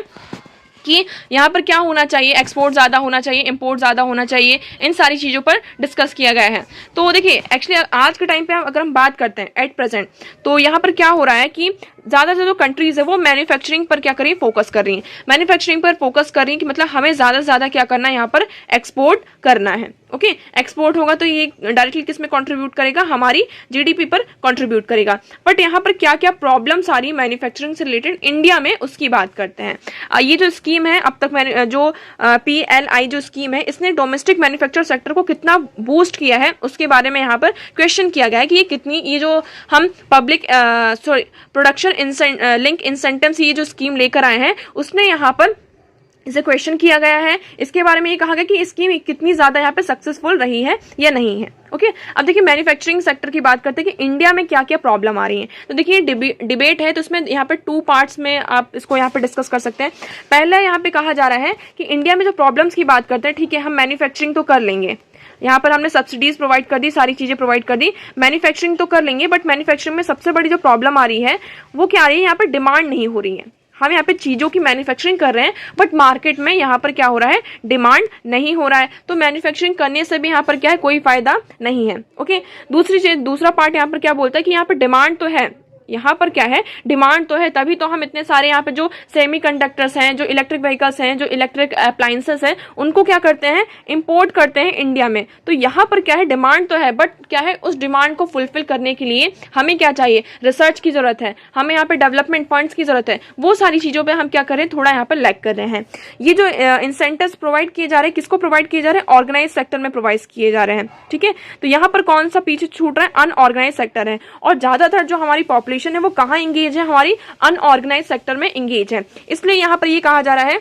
कि यहाँ पर क्या होना चाहिए, एक्सपोर्ट ज़्यादा होना चाहिए, इंपोर्ट ज़्यादा होना चाहिए, इन सारी चीज़ों पर डिस्कस किया गया है। तो देखिए, एक्चुअली आज के टाइम पे अगर हम बात करते हैं एट प्रेजेंट, तो यहाँ पर क्या हो रहा है कि ज़्यादा जो कंट्रीज है वो मैन्युफैक्चरिंग पर क्या कर रही है, फोकस कर रही है। मैन्युफैक्चरिंग पर फोकस कर रही है कि मतलब हमें ज़्यादा से ज़्यादा क्या करना है, यहाँ पर एक्सपोर्ट करना है। ओके, एक्सपोर्ट होगा तो ये डायरेक्टली किस में कंट्रीब्यूट करेगा, हमारी जीडीपी पर कंट्रीब्यूट करेगा। बट यहाँ पर क्या क्या प्रॉब्लम्स आ रही है मैन्युफैक्चरिंग से रिलेटेड इंडिया में, उसकी बात करते हैं। ये जो स्कीम है अब तक जो PLI जो स्कीम है, इसने डोमेस्टिक मैन्युफैक्चर सेक्टर को कितना बूस्ट किया है उसके बारे में यहाँ पर क्वेश्चन किया गया है कि ये कितनी, ये जो हम पब्लिक प्रोडक्शन लिंक इंसेंटिव्स ये जो स्कीम लेकर आए हैं उसने यहाँ पर इसे क्वेश्चन किया गया है। इसके बारे में ये कहा गया कि स्कीम कितनी ज्यादा यहाँ पे सक्सेसफुल रही है या नहीं है। ओके, अब देखिए मैन्युफैक्चरिंग सेक्टर की बात करते हैं कि इंडिया में क्या क्या प्रॉब्लम आ रही है। तो देखिए डिबेट है तो इसमें यहाँ पे 2 पार्ट्स में आप इसको यहाँ पे डिस्कस कर सकते हैं। पहले यहाँ पे कहा जा रहा है कि इंडिया में जो प्रॉब्लम्स की बात करते हैं, ठीक है, हम मैन्युफैक्चरिंग तो कर लेंगे, यहाँ पर हमने सब्सिडीज प्रोवाइड कर दी, सारी चीजें प्रोवाइड कर दी, मैन्युफैक्चरिंग तो कर लेंगे, बट मैन्युफैक्चरिंग में सबसे बड़ी जो प्रॉब्लम आ रही है वो क्या आ रही है, यहाँ पर डिमांड नहीं हो रही है। हम यहाँ पे चीजों की मैन्युफैक्चरिंग कर रहे हैं बट मार्केट में यहाँ पर क्या हो रहा है, डिमांड नहीं हो रहा है। तो मैन्युफैक्चरिंग करने से भी यहाँ पर क्या है, कोई फायदा नहीं है। ओके, दूसरा पार्ट यहाँ पर क्या बोलता है कि यहाँ पर डिमांड तो है, यहाँ पर क्या है, डिमांड तो है, तभी तो हम इतने सारे यहाँ पे जो सेमीकंडक्टर्स हैं, जो इलेक्ट्रिक व्हीकल्स हैं, जो इलेक्ट्रिक अप्लायंसेस हैं, उनको क्या करते हैं, इंपोर्ट करते हैं इंडिया में। तो यहाँ पर क्या है, डिमांड तो है, बट क्या है, उस डिमांड को फुलफिल करने के लिए हमें क्या चाहिए, रिसर्च की जरूरत है, हमें यहाँ पे डेवलपमेंट फंड्स की जरूरत है। वो सारी चीजों पर हम क्या कर रहे हैं, थोड़ा यहाँ पर लैग कर रहे हैं। ये जो इंसेंटिव्स प्रोवाइड किए जा रहे हैं, किसको प्रोवाइड किए जा रहे हैं, ऑर्गेनाइज सेक्टर में प्रोवाइड किए जा रहे हैं। ठीक है, तो यहाँ पर कौन सा पीछे छूट रहा है, अनऑर्गेनाइज सेक्टर है, और ज्यादातर जो हमारी पॉपुलेशन है वो कहाँ इंगेज है, हमारी अनऑर्गेनाइज सेक्टर में इंगेज है। इसलिए यहाँ पर ये कहा जा रहा है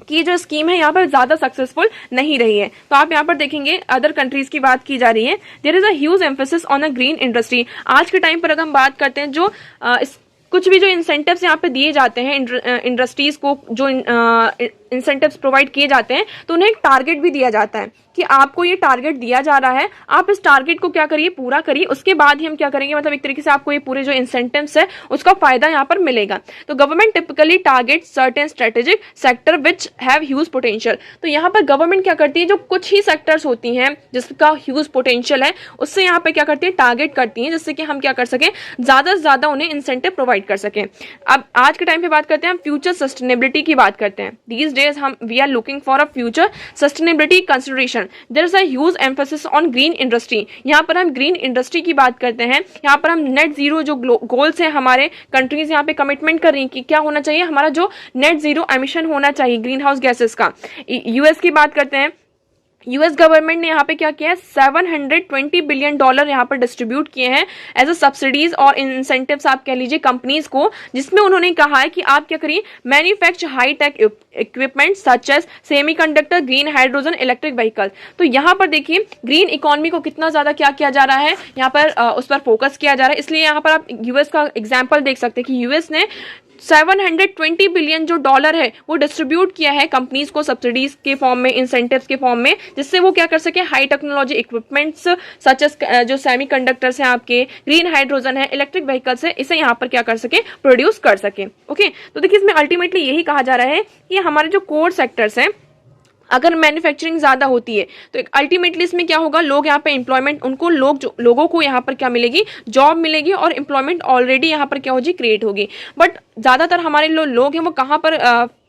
कि जो स्कीम है यहाँ पर ज्यादा सक्सेसफुल नहीं रही है। तो आप यहाँ पर देखेंगे अदर कंट्रीज की बात की जा रही है, there is a huge emphasis on a green industry. आज के टाइम पर अगर हम बात करते हैं, जो कुछ भी जो इंसेंटिव्स यहाँ पे दिए जाते हैं इंडस्ट्रीज को, जो इंसेंटिव्स प्रोवाइड किए जाते हैं, तो उन्हें एक टारगेट भी दिया जाता है कि आपको ये टारगेट दिया जा रहा है, आप इस टारगेट को क्या करिए, पूरा करिए, उसके बाद ही हम क्या करेंगे, मतलब एक तरीके से आपको ये पूरे जो इंसेंटिव्स है उसका फायदा यहाँ पर मिलेगा। तो government typically target certain strategic sector which have huge potential. तो यहाँ पर गवर्नमेंट क्या करती है, जो कुछ ही सेक्टर्स होती हैं जिसका ह्यूज पोटेंशियल है, उससे यहाँ पे क्या करती है, टारगेट करती है, जिससे कि हम क्या कर सकें, ज्यादा से ज्यादा उन्हें इंसेंटिव प्रोवाइड कर सकें। अब आज के टाइम पे बात करते हैं, हम फ्यूचर सस्टेनेबिलिटी की बात करते हैं। दीज डेज हम we are looking for a future sustainability consideration, there is a huge emphasis on green industry. यहाँ पर हम ग्रीन इंडस्ट्री की बात करते हैं, यहाँ पर हम नेट जीरो जो गोल्स है हमारे कंट्रीज यहाँ पे कमिटमेंट कर रही है कि क्या होना चाहिए, हमारा जो नेट जीरो एमिशन होना चाहिए ग्रीन हाउस गैसेस का। यूएस की बात करते हैं, यूएस गवर्नमेंट ने यहाँ पे क्या किया है, $720 बिलियन यहाँ पर डिस्ट्रीब्यूट किए हैं एज अ सब्सिडीज और इंसेंटिव्स आप कह लीजिए कंपनीज को, जिसमें उन्होंने कहा है कि आप क्या करिए, manufacture high tech equipment such as semiconductor, green hydrogen, electric vehicle. तो यहाँ पर देखिए ग्रीन इकोनॉमी को कितना ज्यादा क्या किया जा रहा है, यहाँ पर उस पर फोकस किया जा रहा है। इसलिए यहाँ पर आप यूएस का एग्जाम्पल देख सकते हैं कि यूएस ने $720 बिलियन जो डॉलर है वो डिस्ट्रीब्यूट किया है कंपनीज को सब्सिडीज के फॉर्म में, इंसेंटिव्स के फॉर्म में, जिससे वो क्या कर सके, high technology equipments such as जो सेमीकंडक्टर्स हैं, आपके ग्रीन हाइड्रोजन है, इलेक्ट्रिक व्हीकल्स है, इसे यहाँ पर क्या कर सके, प्रोड्यूस कर सके। ओके, तो देखिए इसमें अल्टीमेटली यही कहा जा रहा है कि हमारे जो कोर सेक्टर्स हैं, अगर मैन्युफैक्चरिंग ज्यादा होती है तो अल्टीमेटली इसमें क्या होगा, लोग यहाँ पे एम्प्लॉयमेंट, उनको लोगों को यहाँ पर क्या मिलेगी, जॉब मिलेगी और एम्प्लॉयमेंट ऑलरेडी यहाँ पर क्या होगी, क्रिएट होगी। बट ज्यादातर हमारे लोग हैं वो कहाँ पर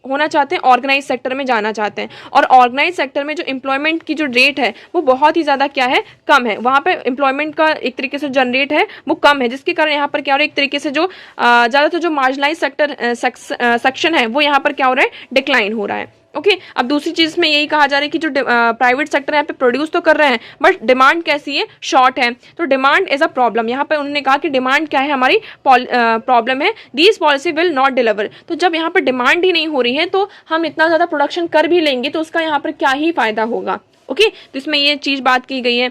होना चाहते हैं, ऑर्गेनाइज सेक्टर में जाना चाहते हैं, और ऑर्गेनाइज सेक्टर में जो एम्प्लॉयमेंट की जो रेट है वो बहुत ही ज्यादा क्या है, कम है। वहां पे एम्प्लॉयमेंट का एक तरीके से जनरेट है वो कम है, जिसके कारण यहाँ पर क्या हो रहा है, एक तरीके से जो ज्यादातर जो मार्जिनलाइज सेक्टर सेक्शन है वो यहाँ पर क्या हो रहा है, डिक्लाइन हो रहा है। ओके, अब दूसरी चीज में यही कहा जा रहा है कि जो प्राइवेट सेक्टर यहाँ पे प्रोड्यूस तो कर रहे हैं बट डिमांड कैसी है, शॉर्ट है। तो डिमांड इज अ प्रॉब्लम, यहाँ पे उन्होंने कहा कि डिमांड क्या है, हमारी प्रॉब्लम है, these policy will not deliver. तो जब यहाँ पर डिमांड ही नहीं हो रही है तो हम इतना ज्यादा प्रोडक्शन कर भी लेंगे तो उसका यहाँ पर क्या ही फायदा होगा। ओके, तो इसमें ये चीज बात की गई है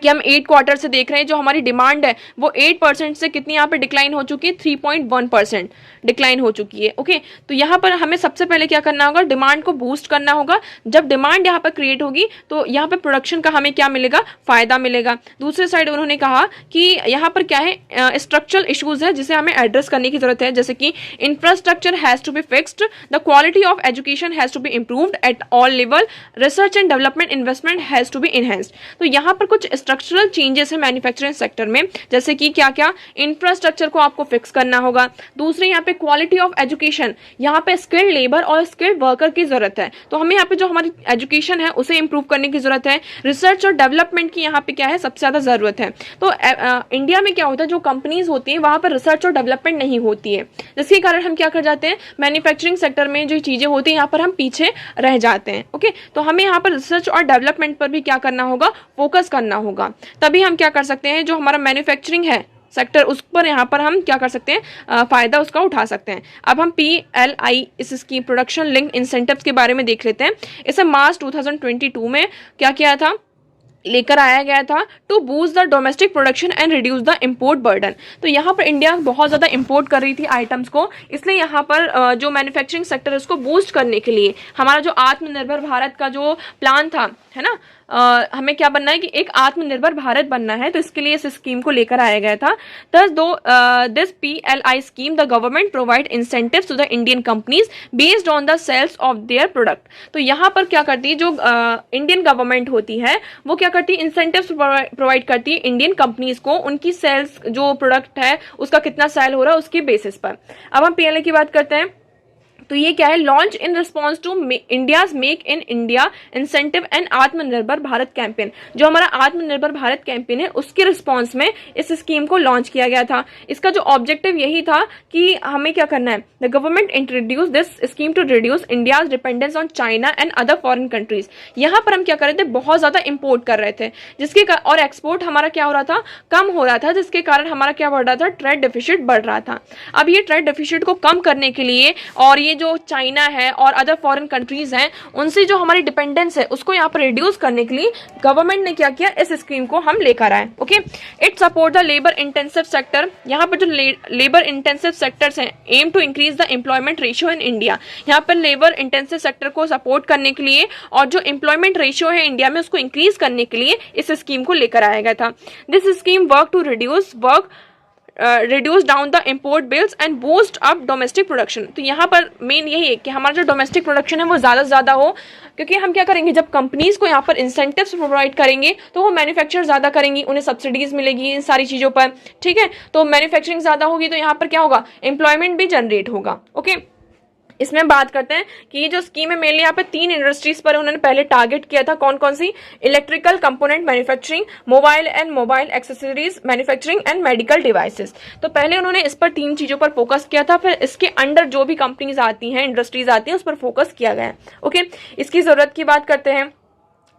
कि हम 8 क्वार्टर से देख रहे हैं जो हमारी डिमांड है वो 8% से कितनी यहाँ पे डिक्लाइन हो चुकी है, 3.1% डिक्लाइन हो चुकी है। ओके, तो यहाँ पर हमें सबसे पहले क्या करना होगा, डिमांड को बूस्ट करना होगा। जब डिमांड यहाँ पर क्रिएट होगी तो यहाँ पे प्रोडक्शन का हमें क्या मिलेगा, फायदा मिलेगा। दूसरे साइड उन्होंने कहा कि यहाँ पर क्या है, स्ट्रक्चरल इश्यूज है जिसे हमें एड्रेस करने की जरूरत है, जैसे कि infrastructure has to be fixed, the quality of education has to be improved at all level, research and development investment has to be enhanced. तो यहाँ पर कुछ स्ट्रक्चरल चेंजेस है मैन्युफैक्चरिंग सेक्टर में, जैसे कि क्या क्या, इंफ्रास्ट्रक्चर को आपको फिक्स करना होगा। दूसरे यहाँ पे क्वालिटी ऑफ एजुकेशन, यहाँ पे स्किल्ड लेबर और स्किल्ड वर्कर की जरूरत है, तो हमें यहाँ पे जो हमारी एजुकेशन है उसे इंप्रूव करने की जरूरत है। रिसर्च और डेवलपमेंट की यहाँ पे क्या है, सबसे ज्यादा जरूरत है। तो इंडिया में क्या होता है, जो कंपनीज होती है वहां पर रिसर्च और डेवलपमेंट नहीं होती है, जिसके कारण हम क्या कर जाते हैं, मैन्युफैक्चरिंग सेक्टर में जो चीजें होती है यहाँ पर हम पीछे रह जाते हैं। ओके, तो हमें यहाँ पर रिसर्च और डेवलपमेंट पर भी क्या करना होगा, फोकस करना होगा, तभी हम क्या कर सकते हैं, जो हमारा मैन्युफैक्चरिंग है सेक्टर उस पर यहाँ पर हम क्या कर सकते हैं, फायदा उसका उठा सकते हैं। अब हम PLI इस स्कीम, प्रोडक्शन लिंक इंसेंटिव्स के बारे में देख लेते हैं। इसे मार्च 2022 में क्या किया था, लेकर आया गया था, to boost the domestic production and reduce the import burden. तो यहाँ पर इंडिया बहुत ज्यादा इंपोर्ट कर रही थी आइटम्स को, इसलिए यहाँ पर जो मैन्युफैक्चरिंग सेक्टर है उसको बूस्ट करने के लिए हमारा जो आत्मनिर्भर भारत का जो प्लान था, है ना, हमें क्या बनना है कि एक आत्मनिर्भर भारत बनना है, तो इसके लिए इस स्कीम को लेकर आया गया था। Thus, this PLI scheme, the government provide incentives to the Indian companies based on the sales of their product। तो यहाँ पर क्या करती है, जो इंडियन गवर्नमेंट होती है वो क्या करती है, इंसेंटिव्स प्रोवाइड करती है इंडियन कंपनीज को, उनकी सेल्स जो प्रोडक्ट है उसका कितना सेल हो रहा है उसके बेसिस पर। अब हम PLI की बात करते हैं, तो ये क्या है, launch in response to India's make in India incentive and Aatmanirbhar Bharat campaign. जो हमारा आत्मनिर्भर भारत कैंपेन है उसके रिस्पॉन्स में इस स्कीम को लॉन्च किया गया था। इसका जो ऑब्जेक्टिव यही था कि हमें क्या करना है, the government introduce this scheme to reduce India's dependence on China and other foreign countries. यहाँ पर हम क्या कर रहे थे, बहुत ज्यादा इंपोर्ट कर रहे थे, जिसके और एक्सपोर्ट हमारा क्या हो रहा था, कम हो रहा था, जिसके कारण हमारा क्या बढ़ रहा था, ट्रेड डेफिसिट बढ़ रहा था। अब ये ट्रेड डेफिसिट को कम करने के लिए और ये जो चाइना है और अदर फॉरेन कंट्रीज हैं उनसे जो हमारी डिपेंडेंस है उसको यहाँ पर रिड्यूस करने के लिए गवर्नमेंट ने क्या किया, इस स्कीम को हम लेकर आए। Okay, it support the labour intensive sector. यहाँ पर जो लेबर इंटेंसिव सेक्टर्स हैं, aim to increase the employment ratio in India. यहाँ पर लेबर इंटेंसिव सेक्टर को सपोर्ट करने के लिए और जो एम्प्लॉयमेंट रेशियो है इंडिया में उसको इंक्रीज करने के लिए इस स्कीम को लेकर आया गया था। This scheme work to reduce down the import bills and boost up domestic production. तो यहाँ पर मेन यही है कि हमारा जो डोमेस्टिक प्रोडक्शन है वो ज़्यादा से ज़्यादा हो, क्योंकि हम क्या करेंगे, जब कंपनीज को यहाँ पर इंसेंटिव्स प्रोवाइड करेंगे तो वो मैन्युफैक्चर ज़्यादा करेंगी, उन्हें सब्सिडीज मिलेगी इन सारी चीज़ों पर, ठीक है। तो मैन्युफैक्चरिंग ज़्यादा होगी तो यहाँ पर क्या होगा, एम्प्लॉयमेंट भी जनरेट होगा। ओके, इसमें बात करते हैं कि ये जो स्कीम है मेनली यहाँ पे 3 इंडस्ट्रीज पर उन्होंने पहले टारगेट किया था। कौन कौन सी, electrical component manufacturing, mobile and mobile accessories manufacturing and medical devices. तो पहले उन्होंने इस पर 3 चीजों पर फोकस किया था, फिर इसके अंडर जो भी कंपनीज आती हैं, इंडस्ट्रीज आती हैं, उस पर फोकस किया गया है। ओके, इसकी जरूरत की बात करते हैं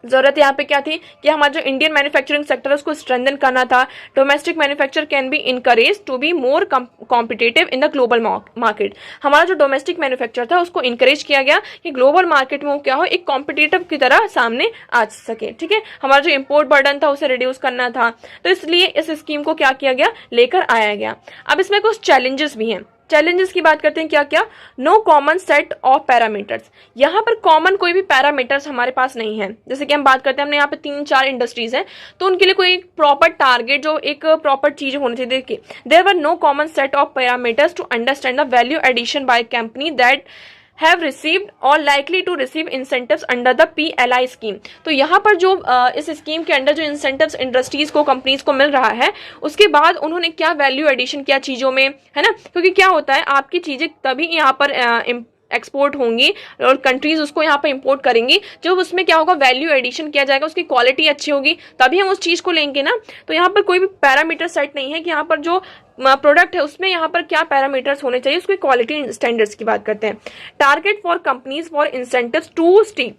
जरूरत यहाँ पे क्या थी कि हमारा जो इंडियन मैन्युफैक्चरिंग सेक्टर है उसको स्ट्रेंथन करना था। Domestic manufacture can be encourage to be more competitive in the global market. हमारा जो डोमेस्टिक मैन्युफैक्चर था उसको इनकरेज किया गया कि ग्लोबल मार्केट में वो क्या हो, एक कॉम्पिटिटिव की तरह सामने आ सके। ठीक है, हमारा जो इम्पोर्ट बर्डन था उसे रिड्यूस करना था, तो इसलिए इस स्कीम को क्या किया गया, लेकर आया गया। अब इसमें कुछ चैलेंजेस भी हैं। चैलेंजेस की बात करते हैं, क्या क्या, no common set of parameters. यहाँ पर कॉमन कोई भी पैरामीटर्स हमारे पास नहीं है। जैसे कि हम बात करते हैं, हमने यहाँ पे 3-4 इंडस्ट्रीज हैं, तो उनके लिए कोई प्रॉपर टारगेट, जो एक प्रॉपर चीज होनी चाहिए। देखिए, there were no common set of parameters to understand the value addition by company that have received or likely to receive incentives under the PLI scheme। तो यहाँ पर जो इस स्कीम के अंडर जो इंसेंटिव्स इंडस्ट्रीज को, कंपनीज को मिल रहा है, उसके बाद उन्होंने क्या वैल्यू एडिशन किया चीज़ों में, है ना। क्योंकि क्या होता है, आपकी चीज़ें तभी यहाँ पर एक्सपोर्ट होंगी और कंट्रीज उसको यहाँ पे इंपोर्ट करेंगी जब उसमें क्या होगा, वैल्यू एडिशन किया जाएगा, उसकी क्वालिटी अच्छी होगी, तभी हम उस चीज़ को लेंगे ना। तो यहाँ पर कोई भी पैरामीटर सेट नहीं है कि यहाँ पर जो प्रोडक्ट है उसमें यहाँ पर क्या पैरामीटर्स होने चाहिए, उसकी क्वालिटी स्टैंडर्ड्स की बात करते हैं। Target for companies for incentives to steep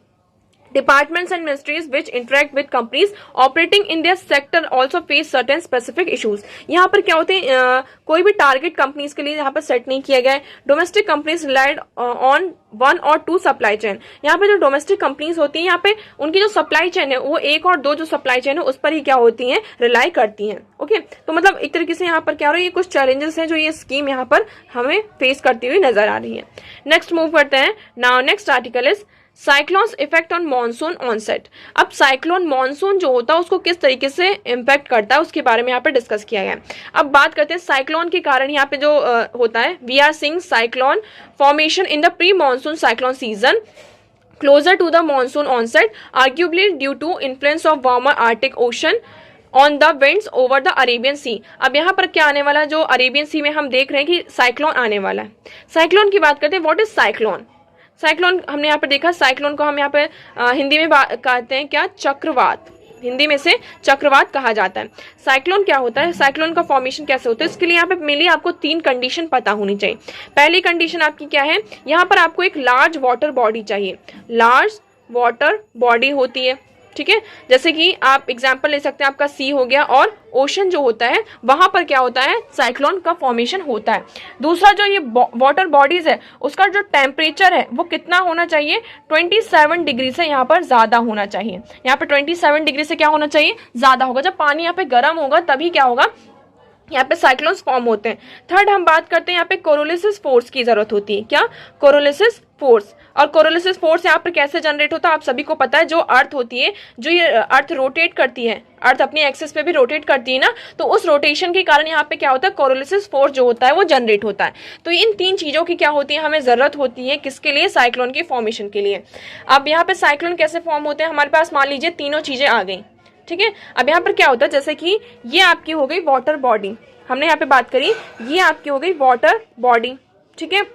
departments and ministries which interact with companies operating in their sector also face certain specific issues। यहाँ पर क्या होते हैं, कोई भी टारगेट कंपनीज के लिए यहाँ पर सेट नहीं किया गया है। डोमेस्टिक कंपनीज रिलाइड ऑन 1 और 2 सप्लाई चेन। यहाँ पे जो डोमेस्टिक कंपनीज होती हैं, यहाँ पे उनकी जो सप्लाई चेन है वो 1 और 2 जो सप्लाई चेन है उस पर ही क्या होती हैं, रिलाई करती हैं। ओके, तो मतलब एक तरीके से यहाँ पर क्या हो रहा है, ये कुछ चैलेंजेस हैं जो ये स्कीम यहाँ पर हमें फेस करती हुई नजर आ रही है। नेक्स्ट मूव करते हैं। Now next article is cyclones effect on monsoon onset. अब साइक्लोन मानसून जो होता है उसको किस तरीके से इम्पैक्ट करता है उसके बारे में यहाँ पे डिस्कस किया गया है। अब बात करते हैं साइक्लोन के कारण यहाँ पे जो होता है, we are seeing cyclone formation in the pre monsoon cyclone season closer to the monsoon onset, arguably due to influence of warmer Arctic Ocean on the winds over the Arabian sea. अब यहाँ पर क्या आने वाला, जो Arabian सी में हम देख रहे हैं कि साइक्लोन आने वाला है। साइक्लोन की बात करते हैं, व्हाट इज साइक्लोन। साइक्लोन हमने यहाँ पे देखा, साइक्लोन को हम यहाँ पे हिंदी में कहते हैं क्या, चक्रवात। हिंदी में से चक्रवात कहा जाता है। साइक्लोन क्या होता है, साइक्लोन का फॉर्मेशन कैसे होता है, इसके लिए यहाँ पे मेनली आपको 3 कंडीशन पता होनी चाहिए। पहली कंडीशन आपकी क्या है, यहाँ पर आपको एक लार्ज वाटर बॉडी चाहिए। लार्ज वाटर बॉडी होती है, ठीक है। जैसे कि आप एग्जाम्पल ले सकते हैं, आपका सी हो गया, और ओशन जो होता है वहां पर क्या होता है, साइक्लोन का फॉर्मेशन होता है। दूसरा जो ये वाटर बॉडीज है उसका जो टेम्परेचर है वो कितना होना चाहिए, 27 डिग्री से यहाँ पर ज्यादा होना चाहिए। यहाँ पे 27 डिग्री से क्या होना चाहिए, ज्यादा होगा। जब पानी यहाँ पे गर्म होगा तभी क्या होगा, यहाँ पे साइक्लोन्स फॉर्म होते हैं। थर्ड हम बात करते हैं, यहाँ पे कोरोलिसिस फोर्स की जरूरत होती है। क्या, कोरोलिसिस फोर्स। और कोरोलिसिस फोर्स यहाँ पर कैसे जनरेट होता है, आप सभी को पता है, जो अर्थ होती है, जो ये अर्थ रोटेट करती है, अर्थ अपनी एक्सिस पे भी रोटेट करती है ना, तो उस रोटेशन के कारण यहाँ पे क्या होता है, कोरोलिसिस फोर्स जो होता है वो जनरेट होता है। तो इन 3 चीजों की क्या होती है, हमें जरूरत होती है, किसके लिए, साइक्लोन की फॉर्मेशन के लिए। अब यहाँ पे साइक्लोन कैसे फॉर्म होते हैं, हमारे पास मान लीजिए तीनों चीजें आ गई, ठीक है। अब यहाँ पर क्या होता है, जैसे कि ये आपकी हो गई वाटर बॉडी, हमने यहाँ पे बात करी, ये आपकी हो गई वाटर बॉडी, ठीक है।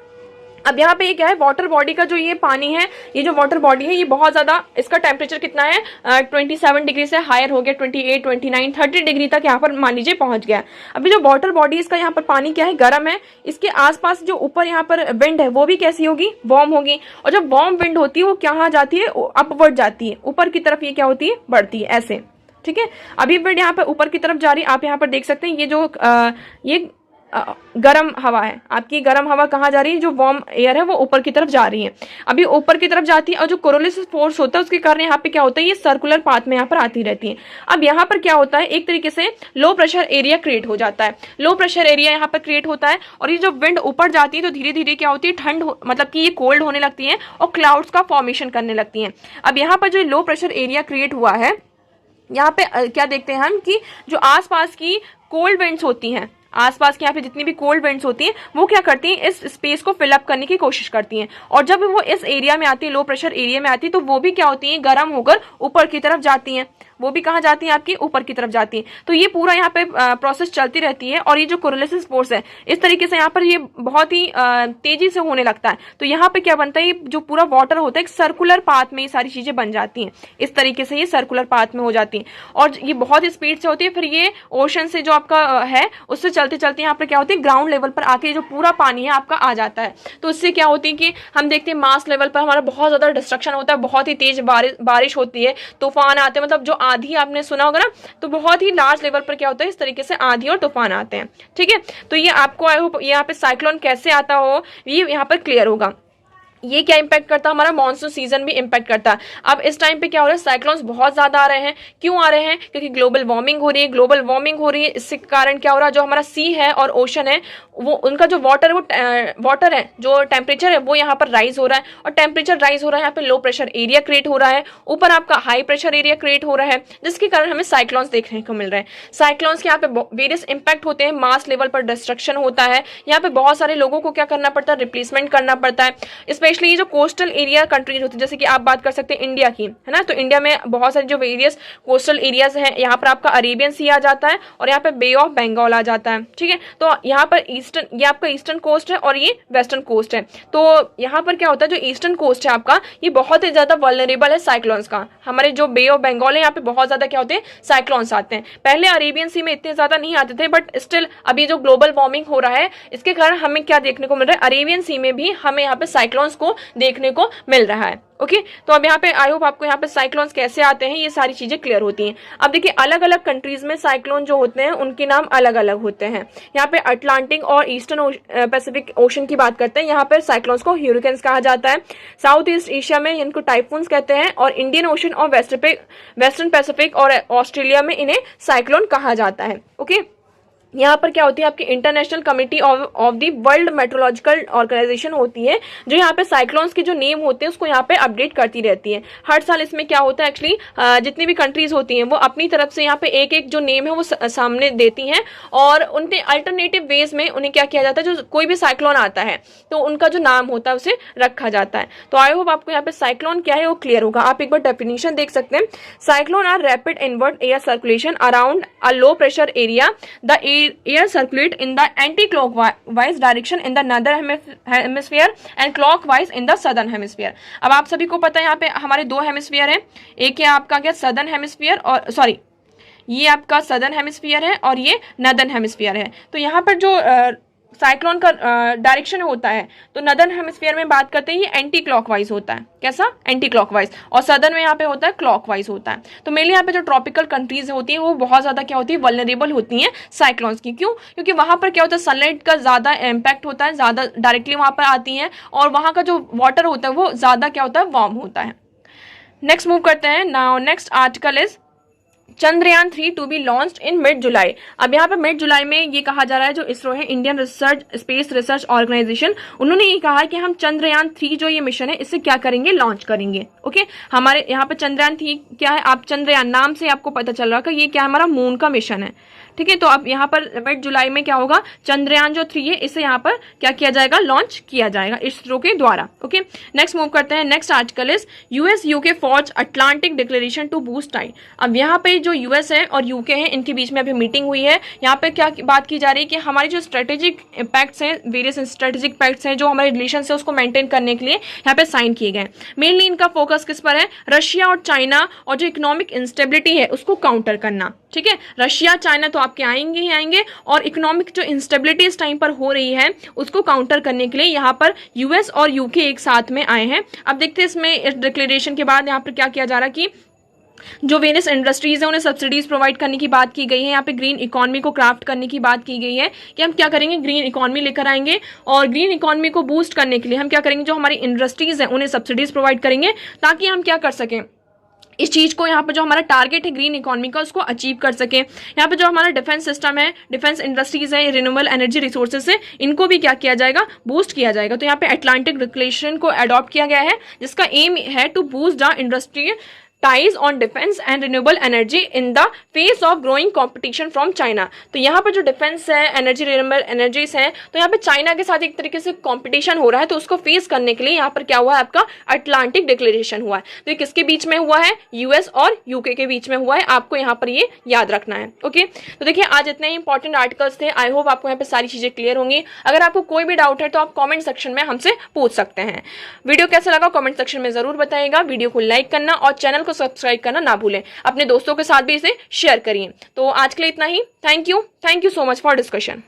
अब यहाँ पे ये क्या है, वाटर बॉडी का जो ये पानी है, ये जो वाटर बॉडी है ये बहुत ज्यादा, इसका टेम्परेचर कितना है, 27 डिग्री से हायर हो गया, 28, 29, 30 डिग्री तक यहाँ पर मान लीजिए पहुंच गया। अभी जो वाटर बॉडी, इसका यहाँ पर पानी क्या है, गर्म है। इसके आसपास जो ऊपर यहाँ पर विंड है वो भी कैसी होगी, वार्म होगी। और जब वार्म विंड होती है वो कहाँ जाती है, अपवर्ड जाती है, ऊपर की तरफ ये क्या होती है, बढ़ती है, ऐसे, ठीक है। अभी विंड यहाँ पर ऊपर की तरफ जा रही है, आप यहाँ पर देख सकते हैं, ये जो ये गर्म हवा है, आपकी गर्म हवा कहाँ जा रही है, जो वार्म एयर है वो ऊपर की तरफ जा रही है, अभी ऊपर की तरफ जाती है। और जो कोरोलिसिस फोर्स होता है उसके कारण यहाँ पे क्या होता है, ये सर्कुलर पाथ में यहाँ पर आती रहती है। अब यहाँ पर क्या होता है, एक तरीके से लो प्रेशर एरिया क्रिएट हो जाता है। लो प्रेशर एरिया यहाँ पर क्रिएट होता है, और ये जो विंड ऊपर जाती है तो धीरे धीरे क्या होती है, ठंड मतलब कि ये कोल्ड होने लगती है और क्लाउड्स का फॉर्मेशन करने लगती है। अब यहाँ पर जो लो प्रेशर एरिया क्रिएट हुआ है, यहाँ पे क्या देखते हैं हम कि जो आसपास की कोल्ड विंड्स होती हैं, आसपास के यहाँ पे जितनी भी कोल्ड विंड्स होती हैं वो क्या करती हैं, इस स्पेस को फिलअप करने की कोशिश करती हैं। और जब वो इस एरिया में आती है, लो प्रेशर एरिया में आती है, तो वो भी क्या होती हैं, गर्म होकर ऊपर की तरफ जाती हैं। वो भी कहाँ जाती है, आपकी ऊपर की तरफ जाती है। तो ये पूरा यहाँ पे प्रोसेस चलती रहती है और ये जो कोरोलिसिस फोर्स है इस तरीके से यहाँ पर ये बहुत ही तेजी से होने लगता है। तो यहाँ पे क्या बनता है, ये जो पूरा वाटर होता है एक सर्कुलर पाथ में ये सारी चीजें बन जाती हैं, इस तरीके से ये सर्कुलर पाथ में हो जाती हैं और ये बहुत ही स्पीड से होती है। फिर ये ओशन से जो आपका है उससे चलते चलते यहाँ पर क्या होती है, ग्राउंड लेवल पर आके जो पूरा पानी है आपका आ जाता है। तो इससे क्या होती है कि हम देखते हैं मास लेवल पर हमारा बहुत ज्यादा डिस्ट्रक्शन होता है, बहुत ही तेज बारिश होती है, तूफान आते हैं, मतलब जो आंधी आपने सुना होगा ना, तो बहुत ही लार्ज लेवल पर क्या होता है, इस तरीके से आंधी और तूफान आते हैं। ठीक है, तो ये आपको आई होप यहाँ पे साइक्लोन कैसे आता हो ये यहाँ पर क्लियर होगा। ये क्या इंपैक्ट करता है, हमारा मॉनसून सीजन भी इंपैक्ट करता है। अब इस टाइम पे क्या हो रहा है, साइक्लोन्स बहुत ज्यादा आ रहे हैं। क्यों आ रहे हैं, क्योंकि ग्लोबल वार्मिंग हो रही है। ग्लोबल वार्मिंग हो रही है, इसके कारण क्या हो रहा है, जो हमारा सी है और ओशन है वो उनका जो वाटर है जो टेम्परेचर है वो यहाँ पर राइज हो रहा है और टेम्परेचर राइज हो रहा है, यहाँ पे लो प्रेशर एरिया क्रिएट हो रहा है, ऊपर आपका हाई प्रेशर एरिया क्रिएट हो रहा है, जिसके कारण हमें साइक्लोन्स देखने को मिल रहे हैं। साइक्लोन्स के यहाँ पे वेरियस इंपैक्ट होते हैं, मास लेवल पर डिस्ट्रक्शन होता है, यहाँ पे बहुत सारे लोगों को क्या करना पड़ता है, रिप्लेसमेंट करना पड़ता है। स्पेशली जो कोस्टल एरिया कंट्रीज होती है, जैसे कि आप बात कर सकते हैं इंडिया की, है ना, तो इंडिया में बहुत सारे जो वेरियस कोस्टल एरियाज हैं, यहाँ पर आपका अरेबियन सी आ जाता है और यहाँ पे बे ऑफ बंगाल आ जाता है। ठीक है, तो यहाँ पर ईस्टर्न, ये आपका ईस्टर्न कोस्ट है और ये वेस्टर्न कोस्ट है। तो यहाँ पर क्या होता है, जो ईस्टर्न कोस्ट है आपका ये बहुत ही ज्यादा वल्नरेबल है साइक्लोन्स का। हमारे जो बे ऑफ बंगाल है यहाँ पे बहुत ज्यादा क्या होते हैं, साइक्लोन्स आते हैं। पहले अरेबियन सी में इतने ज्यादा नहीं आते थे, बट स्टिल अभी जो ग्लोबल वार्मिंग हो रहा है इसके कारण हमें क्या देखने को मिल रहा है, अरेबियन सी में भी हमें यहाँ पे साइक्लोन्स को देखने को मिल रहा है। ओके, तो अब यहाँ पे आई होप आपको यहाँ पे साइक्लोन्स कैसे आते हैं ये सारी चीजें क्लियर होती हैं। अब देखिए अलग अलग कंट्रीज में साइक्लोन जो होते हैं उनके नाम अलग अलग होते हैं। यहाँ पे अटलांटिक और ईस्टर्न पैसिफिक ओशन की बात करते हैं, यहाँ पर साइक्लोन्स को ह्यूरिकेन्स कहा जाता है। साउथ ईस्ट एशिया में इनको टाइफून्स कहते हैं और इंडियन ओशन और वेस्टर्न पैसिफिक और ऑस्ट्रेलिया में इन्हें साइक्लोन कहा जाता है। ओके, यहाँ पर क्या होती है, आपकी international committee of the world meteorological organisation होती है, जो यहाँ पे साइक्लोन्स के जो नेम होते हैं उसको यहाँ पे अपडेट करती रहती है। हर साल इसमें क्या होता है, एक्चुअली जितनी भी कंट्रीज होती हैं वो अपनी तरफ से यहाँ पे एक एक जो नेम है वो सामने देती हैं और उनके अल्टरनेटिव वेज में उन्हें क्या किया जाता है, जो कोई भी साइक्लोन आता है तो उनका जो नाम होता है उसे रखा जाता है। तो आई होप आपको यहाँ पे साइक्लोन क्या है वो क्लियर होगा। आप एक बार डेफिनेशन देख सकते हैं, cyclone are rapid inward air circulation around a low pressure area, the air circulate in the anti-clockwise direction in the northern hemisphere and clockwise in the southern hemisphere। अब आप सभी को पता है यहाँ पे हमारे दो हेमिस्फीयर हैं, एक है आपका क्या सदर्न हेमिस्फीयर और सॉरी ये आपका सदर्न हेमिस्फीयर है और ये नदर्न हेमिस्फीयर है। तो यहाँ पर जो साइक्लोन का डायरेक्शन होता है तो नदर्न हेमिस्फीयर में बात करते हैं ये एंटी क्लॉकवाइज होता है, कैसा एंटी क्लॉकवाइज, और सदर्न में यहाँ पे होता है क्लॉकवाइज होता है। तो मेनली यहाँ पे जो ट्रॉपिकल कंट्रीज होती हैं वो बहुत ज्यादा क्या होती है, वल्नरेबल होती हैं साइक्लोन्स की। क्यों, क्योंकि वहां पर क्या होता है, सनलाइट का ज्यादा इम्पैक्ट होता है, ज्यादा डायरेक्टली वहां पर आती है और वहां का जो वाटर होता है वो ज्यादा क्या होता है, वार्म होता है। नेक्स्ट मूव करते हैं। Now next article is Chandrayaan 3 to be launched in mid July. अब यहाँ पे मिड जुलाई में ये कहा जा रहा है, जो इसरो है Indian research space research organisation, उन्होंने ये कहा है कि हम चंद्रयान 3 जो ये मिशन है इसे क्या करेंगे, लॉन्च करेंगे। ओके, हमारे यहाँ पे चंद्रयान 3 क्या है, आप चंद्रयान नाम से आपको पता चल रहा है कि ये क्या हमारा मून का मिशन है। ठीक है, तो अब यहाँ पर मिड जुलाई में क्या होगा, चंद्रयान जो 3 है इसे यहाँ पर क्या किया जाएगा, लॉन्च किया जाएगा इसरो के द्वारा। ओके, नेक्स्ट मूव करते हैं। Next article is US UK forge Atlantic declaration to boost ties. अब यहाँ पे जो यूएस है और यूके है इनके बीच में अभी मीटिंग हुई है। यहाँ पे क्या बात की जा रही है कि हमारी जो स्ट्रेटेजिक पैक्ट्स हैं, वेरियस स्ट्रेटेजिक पैक्ट्स हैं जो हमारे रिलेशन है उसको मेंटेन करने के लिए यहाँ पे साइन किए गए। मेनली इनका फोकस किस पर है, रशिया और चाइना और जो इकोनॉमिक इंस्टेबिलिटी है उसको काउंटर करना। ठीक है, रशिया चाइना तो आपके आएंगे ही आएंगे और इकोनॉमिक जो इंस्टेबिलिटी इस टाइम पर हो रही है उसको काउंटर करने के लिए यहाँ पर यूएस और यूके एक साथ में आए हैं। अब देखते हैं इसमें इस डिक्लेरेशन के बाद यहाँ पर क्या किया जा रहा है कि जो वेरियस इंडस्ट्रीज है उन्हें सब्सिडीज प्रोवाइड करने की बात की गई है। यहाँ पे ग्रीन इकोनॉमी को क्राफ्ट करने की बात की गई है कि हम क्या करेंगे, ग्रीन इकोनॉमी लेकर आएंगे और ग्रीन इकोनॉमी को बूस्ट करने के लिए हम क्या करेंगे, जो हमारी इंडस्ट्रीज है उन्हें सब्सिडीज प्रोवाइड करेंगे ताकि हम क्या कर सकें, इस चीज को यहाँ पे जो हमारा टारगेट है ग्रीन इकोनॉमी का उसको अचीव कर सके। यहाँ पे जो हमारा डिफेंस सिस्टम है, डिफेंस इंडस्ट्रीज है, रिन्यूएबल एनर्जी रिसोर्सेज है, इनको भी क्या किया जाएगा, बूस्ट किया जाएगा। तो यहाँ पे अटलांटिक डिक्लेरेशन को अडॉप्ट किया गया है जिसका एम है to boost the industry ties on defence and renewable energy in the face of growing competition from China. तो यहाँ पर जो डिफेंस है, एनर्जी, रिन्यूएबल एनर्जीज है, तो यहाँ पे चाइना के साथ एक तरीके से कॉम्पिटिशन हो रहा है, तो उसको फेस करने के लिए यहाँ पर क्या हुआ है, आपका अटलांटिक डिक्लेरेशन हुआ है। तो ये किसके बीच में हुआ है, यूएस और यूके के बीच में हुआ है, आपको यहाँ पर ये याद रखना है। ओके, तो देखिए आज इतने ही इंपॉर्टेंट आर्टिकल्स थे। आई होप आपको यहाँ पे सारी चीजें क्लियर होंगी। अगर आपको कोई भी डाउट है तो आप कमेंट सेक्शन में हमसे पूछ सकते हैं। वीडियो कैसा लगा कमेंट सेक्शन में जरूर बताइएगा। वीडियो को लाइक करना और चैनल को सब्सक्राइब करना ना भूलें। अपने दोस्तों के साथ भी इसे शेयर करिए। तो आज के लिए इतना ही। Thank you so much for discussion.